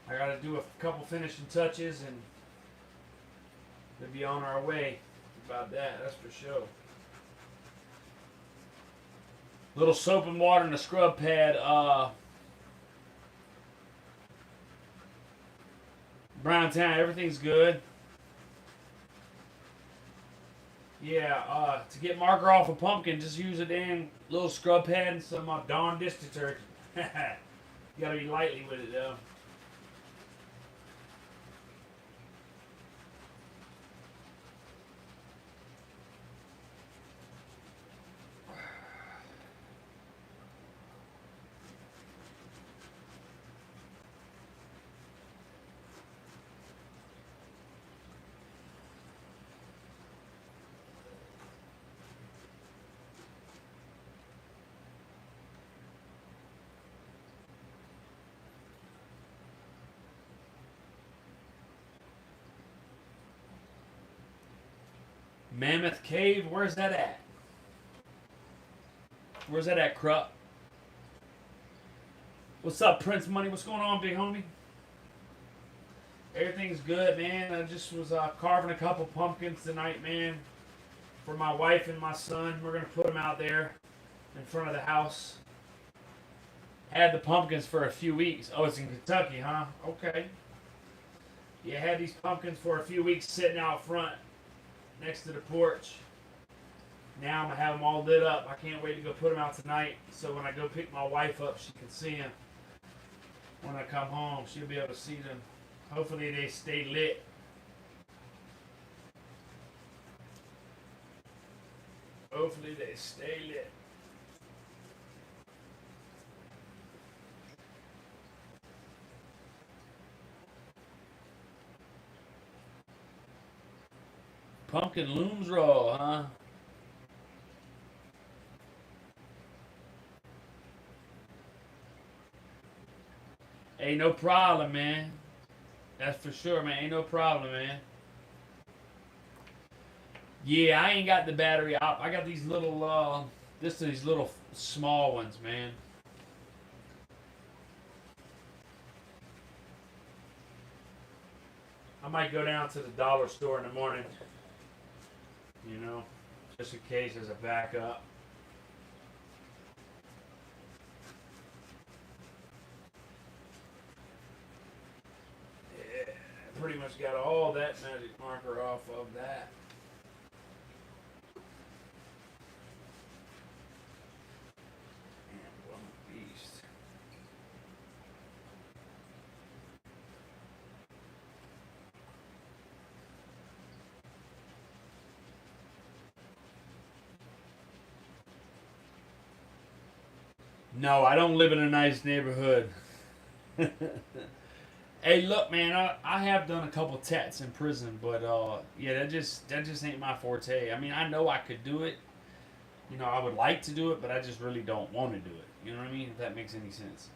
I got to do a couple finishing touches and we'll be on our way about that. That's for sure. Little soap and water and a scrub pad. Brown Town, everything's good. Yeah, to get marker off a pumpkin, just use a damn little scrub pad and some Dawn dish detergent. You gotta be lightly with it though. Mammoth Cave, where's that at? Where's that at, Krupp? What's up, Prince Money? What's going on, big homie? Everything's good, man. I just was carving a couple pumpkins tonight, man, for my wife and my son. We're going to put them out there in front of the house. Had the pumpkins for a few weeks. Oh, it's in Kentucky, huh? Okay. Yeah, had these pumpkins for a few weeks sitting out front next to the porch. Now I'm going to have them all lit up. I can't wait to go put them out tonight so when I go pick my wife up, she can see them. When I come home, she'll be able to see them. Hopefully they stay lit. Hopefully they stay lit. Pumpkin looms raw, huh? Ain't no problem, man. That's for sure, man. Ain't no problem, man. Yeah, I ain't got the battery op. I got these little, these little small ones, man. I might go down to the dollar store in the morning. You know, just in case as a backup. Yeah, pretty much got all that magic marker off of that. Beast. No, I don't live in a nice neighborhood. Hey, look, man, I have done a couple tats in prison, but yeah, that just ain't my forte. I mean, I know I could do it. You know, I would like to do it, but I just really don't want to do it. You know what I mean? If that makes any sense.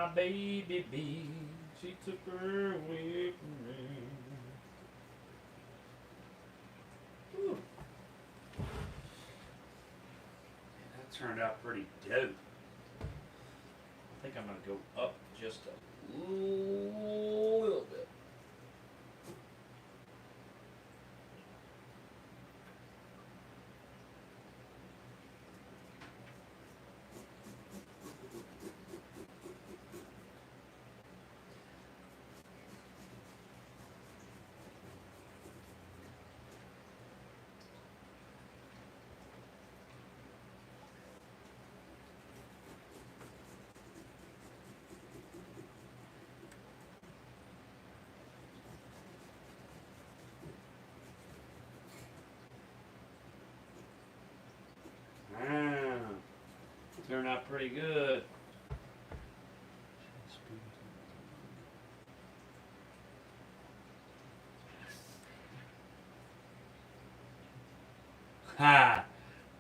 my baby bee. She took her away from me. Whew. That turned out pretty dope. I think I'm gonna go up just a little bit. Turned out pretty good. Ha!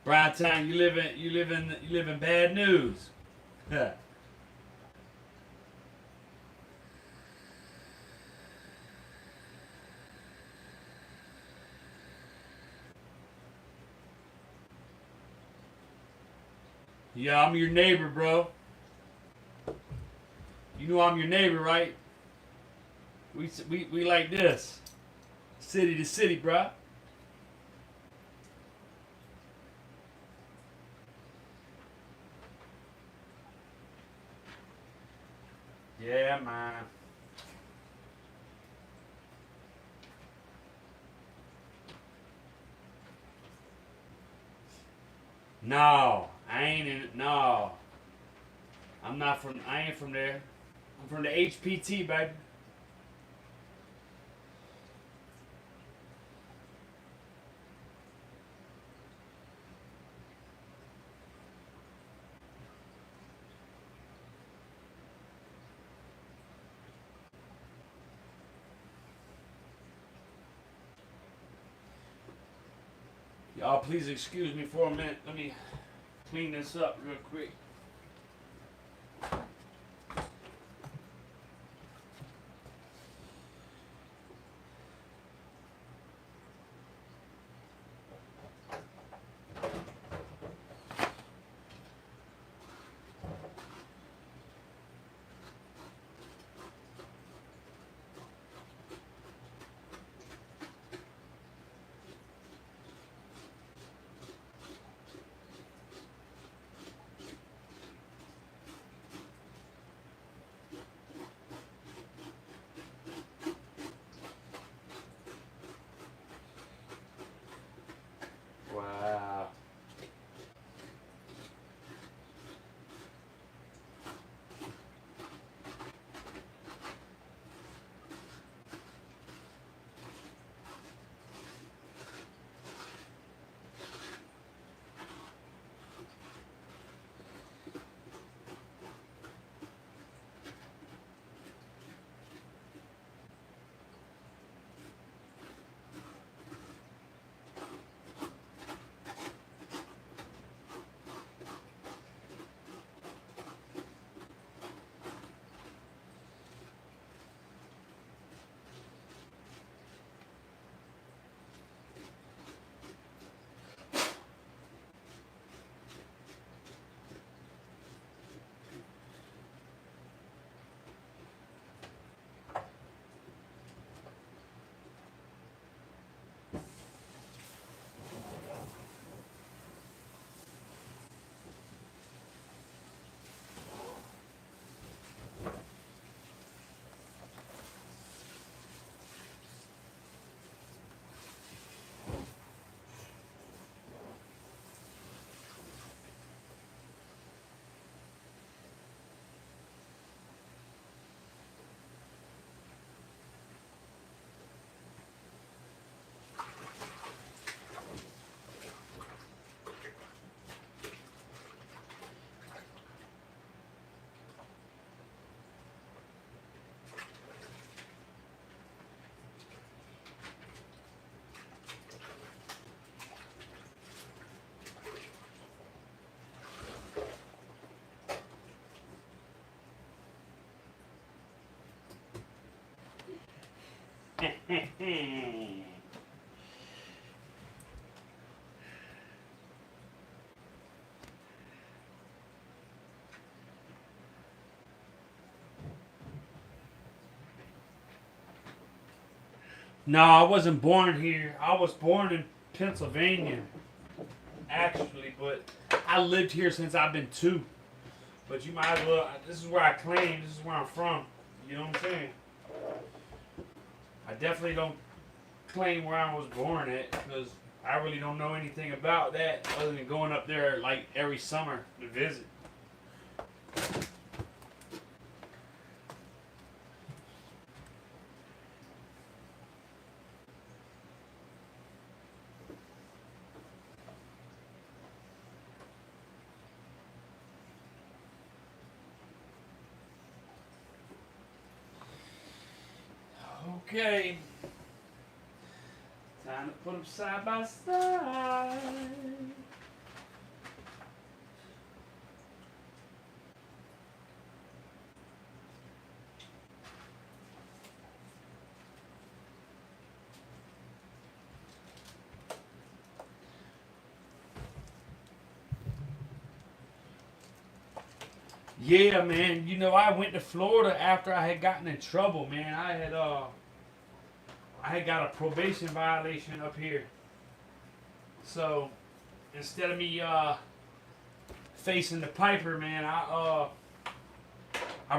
Brian Time, you live in bad news. Yeah, I'm your neighbor, bro. You know I'm your neighbor, right? We like this. City to city, bro. Yeah, man. No, I ain't in it. No. I ain't from there. I'm from the HPT, baby. Y'all, please excuse me for a minute. Let me clean this up real quick. No, I wasn't born here. I was born in Pennsylvania, actually, but I lived here since I've been 2. But you might as well. This is where I claim. This is where I'm from. You know what I'm saying? I definitely don't claim where I was born at because I really don't know anything about that other than going up there like every summer to visit. Okay. Time to put them side by side. Yeah, man. You know, I went to Florida after I had gotten in trouble, man. I had got a probation violation up here. So instead of me facing the Piper, man, I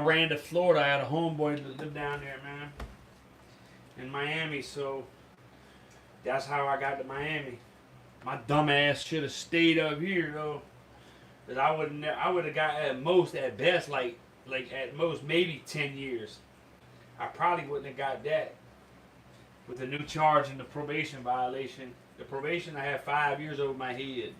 ran to Florida. I had a homeboy that lived down there, man, in Miami. So that's how I got to Miami. My dumb ass should have stayed up here though, cause I would have got at best like at most maybe 10 years. I probably wouldn't have got that with the new charge and the probation violation. The probation I had 5 years over my head.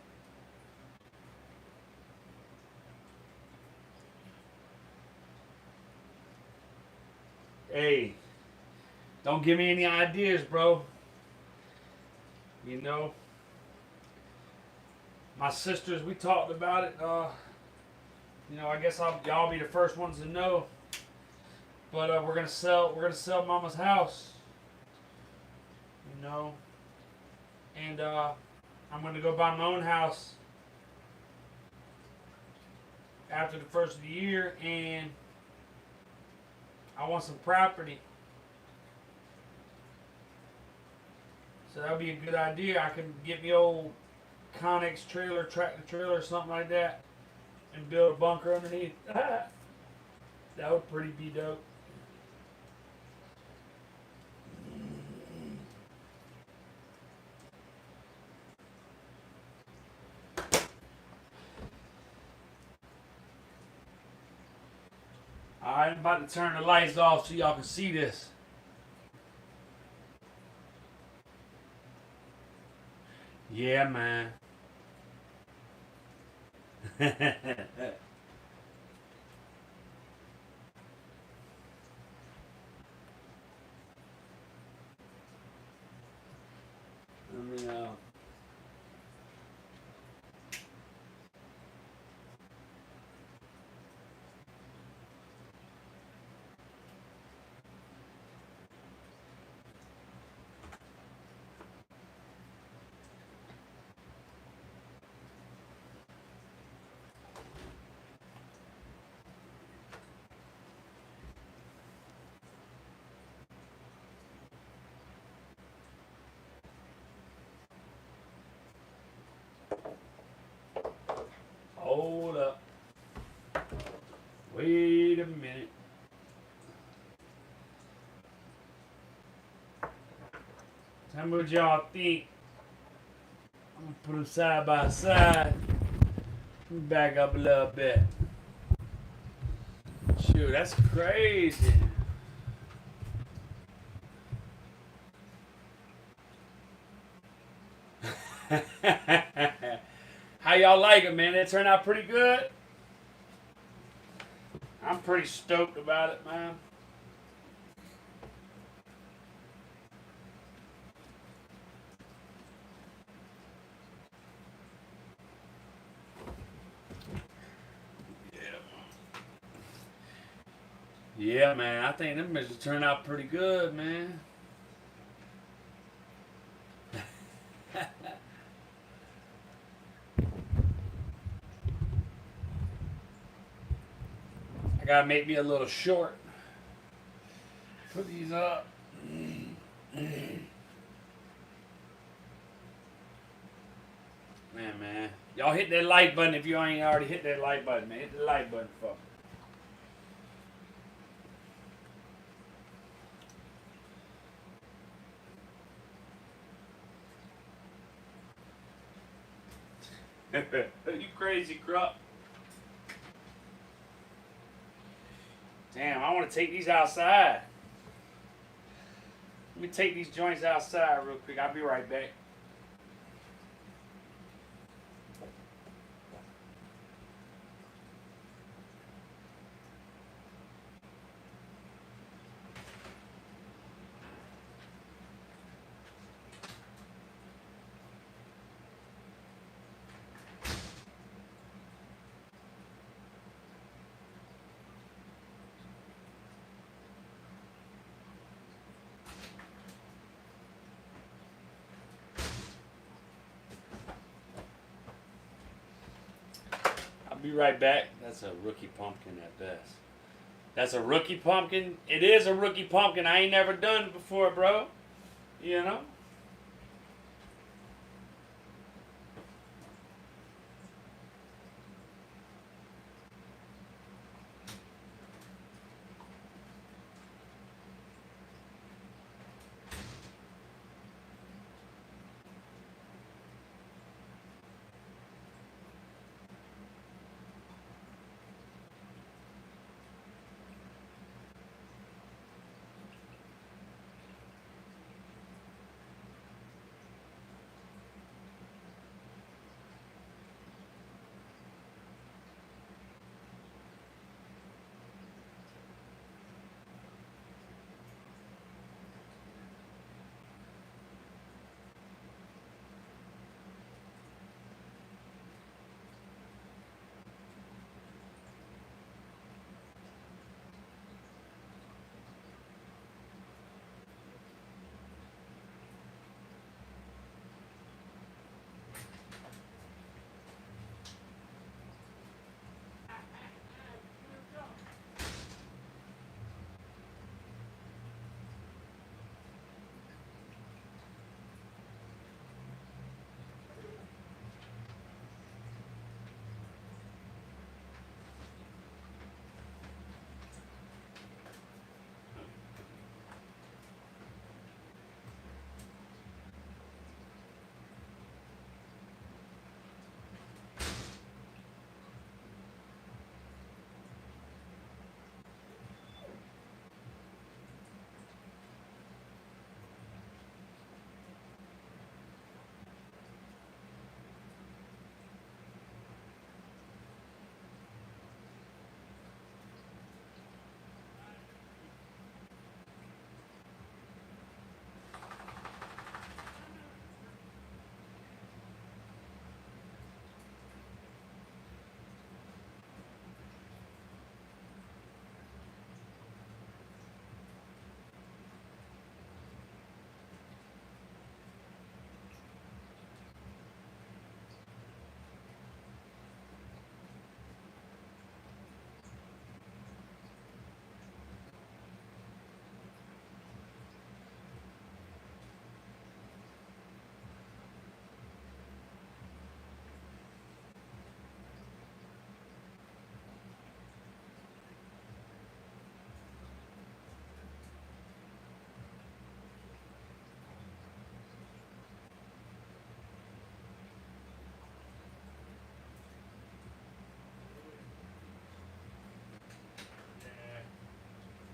Hey, don't give me any ideas, bro. You know, my sisters, we talked about it. You know, I guess y'all be the first ones to know. But we're gonna sell Mama's house. You know, and I'm gonna go buy my own house after the first of the year, and I want some property. So that'll be a good idea. I can get me old Connex trailer, tractor trailer, or something like that, and build a bunker underneath. That would pretty be dope. Alright, I'm about to turn the lights off so y'all can see this. Yeah, man. Let me know. Hold up. Wait a minute. Tell me what y'all think. I'm gonna put them side by side. Let me back up a little bit. Shoot, that's crazy. How y'all like it, man? It turned out pretty good. I'm pretty stoked about it, man. Yeah, man. I think them bitches turned out pretty good, man. I gotta make me a little short. Put these up. Man. Y'all hit that like button if you ain't already hit that like button, man. Hit the like button, fuck. You crazy, Krupp. Damn, I want to take these outside. Let me take these joints outside real quick. I'll be right back. I'll be right back. That's a rookie pumpkin at best. That's a rookie pumpkin. It is a rookie pumpkin. I ain't never done it before, bro. You know?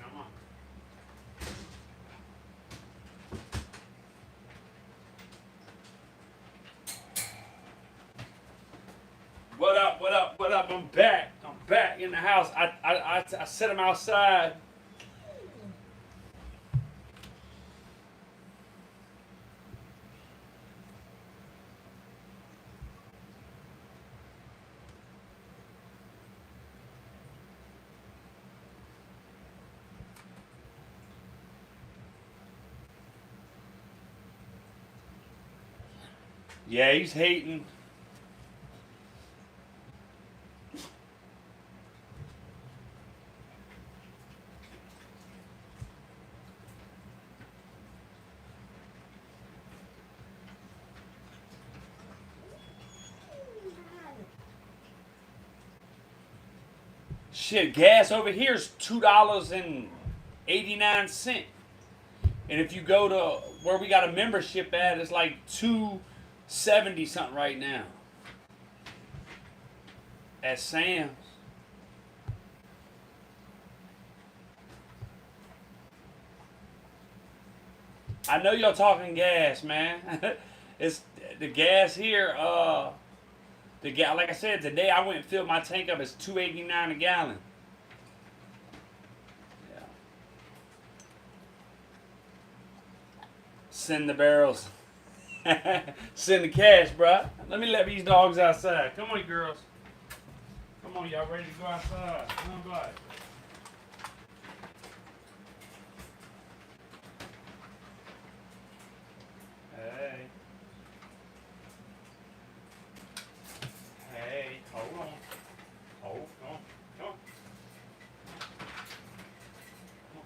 Come on. What up? What up? What up? I'm back. I'm back in the house. I set him outside. Yeah, he's hating. Shit, gas over here is $2.89. And if you go to where we got a membership at, it's like 270 something right now. At Sam's. I know y'all talking gas, man. It's the gas here, the gas, like I said, today I went and filled my tank up. It's $2.89 a gallon. Yeah. Send the barrels. Send the cash, bro. Let these dogs outside. Come on, girls. Come on, y'all ready to go outside? Come on, by. Hey. Hey, hold on. Hold on. Come on. Come on.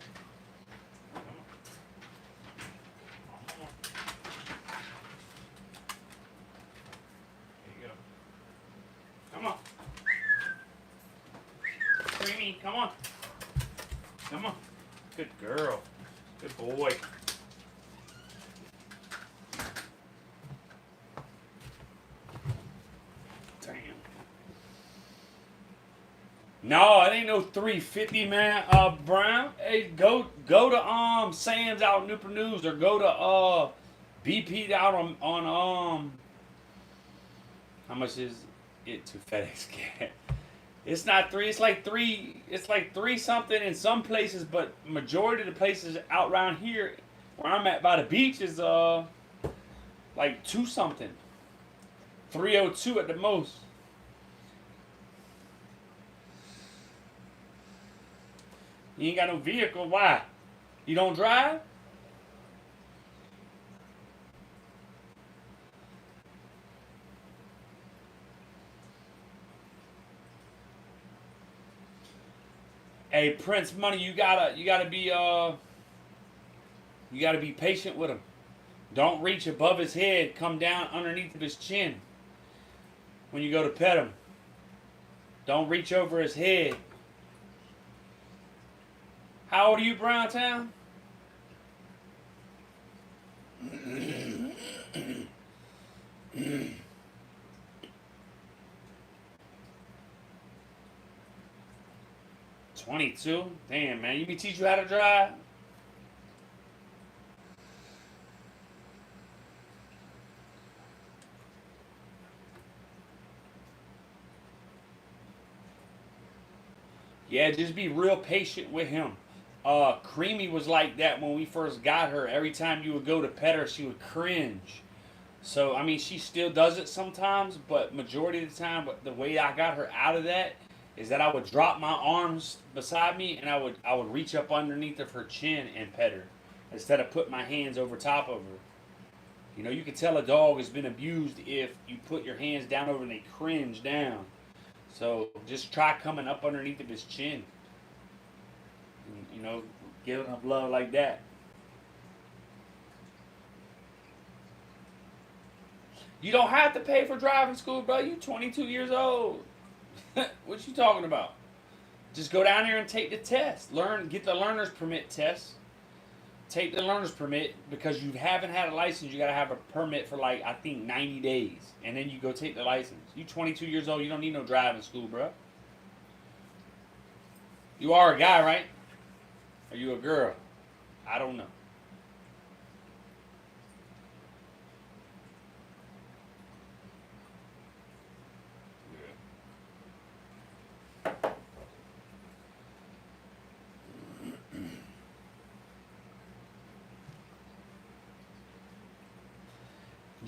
Come on. There you go. Come on. Creamy, come on. Come on. Good girl. Good boy. Damn. No, it ain't no 350, man. Brown, hey, go to Sam's out in Newport News, or go to BP out on how much is it to FedEx Cat? It's not three. It's like three. It's like three something in some places, but majority of the places out around here, where I'm at by the beach, is like two something, 302 at the most. You ain't got no vehicle. Why? You don't drive? Hey, Prince Money, you gotta be patient with him. Don't reach above his head. Come down underneath of his chin when you go to pet him. Don't reach over his head. How old are you, Browntown? $22. Damn, man. You can teach you how to drive? Yeah, just be real patient with him. Creamy was like that when we first got her. Every time you would go to pet her, she would cringe. So, I mean, she still does it sometimes, but majority of the time, but the way I got her out of that is that I would drop my arms beside me, and I would reach up underneath of her chin and pet her instead of putting my hands over top of her. You know, you can tell a dog has been abused if you put your hands down over and they cringe down. So just try coming up underneath of his chin. And, you know, giving him love like that. You don't have to pay for driving school, bro. You 22 years old. What you talking about? Just go down there and take the test. Get the learner's permit test. Take the learner's permit because you haven't had a license. You got to have a permit for like I think 90 days, and then you go take the license. You 22 years old. You don't need no driving school, bro. You are a guy, right? Are you a girl? I don't know.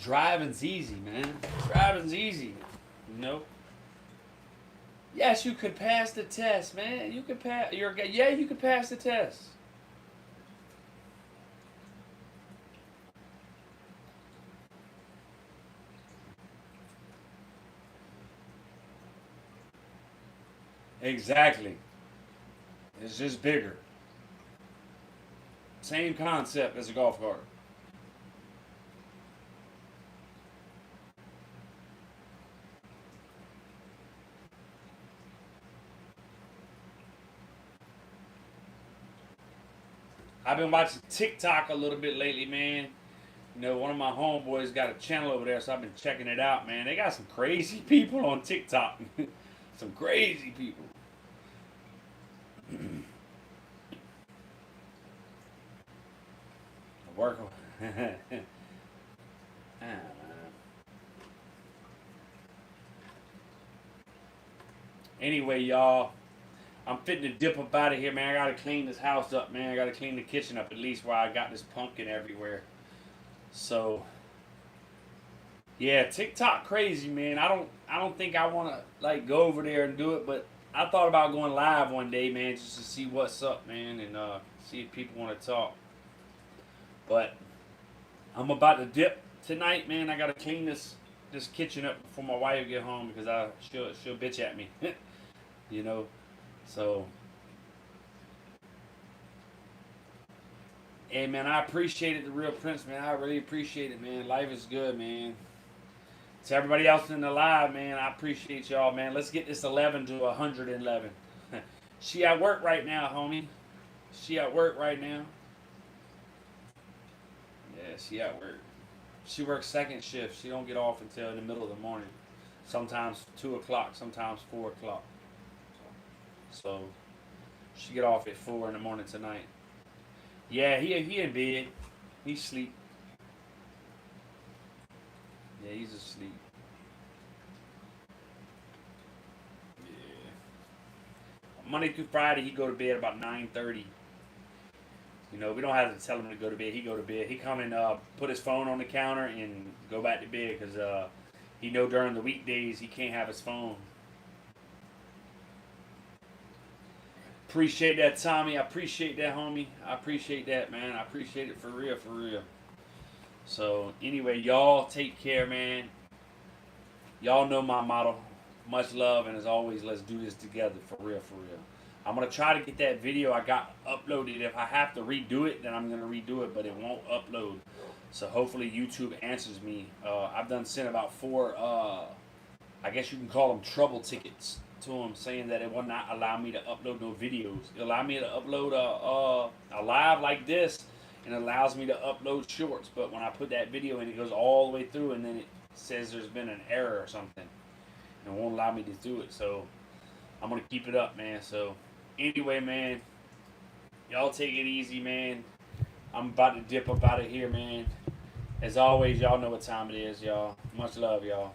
Driving's easy, man. Driving's easy. You know. Yes, you could pass the test, man. You could pass. Yeah, you could pass the test. Exactly. It's just bigger. Same concept as a golf cart. I've been watching TikTok a little bit lately, man. You know, one of my homeboys got a channel over there, so I've been checking it out, man. They got some crazy people on TikTok. Some crazy people. Work. Anyway, y'all, I'm fitting to dip up out of here, man. I gotta clean this house up, man. I gotta clean the kitchen up at least, where I got this pumpkin everywhere. So, yeah, TikTok crazy, man. I don't think I wanna like go over there and do it, but I thought about going live one day, man, just to see what's up, man, and see if people want to talk. But I'm about to dip tonight, man. I gotta clean this kitchen up before my wife get home because she'll bitch at me, you know. So, hey, man, I appreciate it, the Real Prince, man. I really appreciate it, man. Life is good, man. To everybody else in the live, man, I appreciate y'all, man. Let's get this 11 to 111. She at work right now, homie. She at work right now. Yeah, she at work. She works second shift. She don't get off until in the middle of the morning. Sometimes 2 o'clock, sometimes 4 o'clock. So she get off at 4 in the morning tonight. Yeah, he in bed. He's asleep. Yeah, he's asleep. Yeah. Monday through Friday, he go to bed about 9:30. You know, we don't have to tell him to go to bed. He go to bed. He come and put his phone on the counter and go back to bed because he know during the weekdays he can't have his phone. Appreciate that, Tommy. I appreciate that, homie. I appreciate that, man. I appreciate it for real, for real. So, anyway, y'all take care, man. Y'all know my motto. Much love, and as always, let's do this together, for real, for real. I'm going to try to get that video I got uploaded. If I have to redo it, then I'm going to redo it, but it won't upload. So, hopefully, YouTube answers me. I've done sent about 4, I guess you can call them trouble tickets to them, saying that it will not allow me to upload no videos. It allow me to upload a live like this, and it allows me to upload shorts. But when I put that video in, it goes all the way through, and then it says there's been an error or something, and it won't allow me to do it. So I'm gonna keep it up, man. So anyway, man, y'all take it easy, man. I'm about to dip up out of here, man. As always, y'all know what time it is, y'all. Much love, y'all.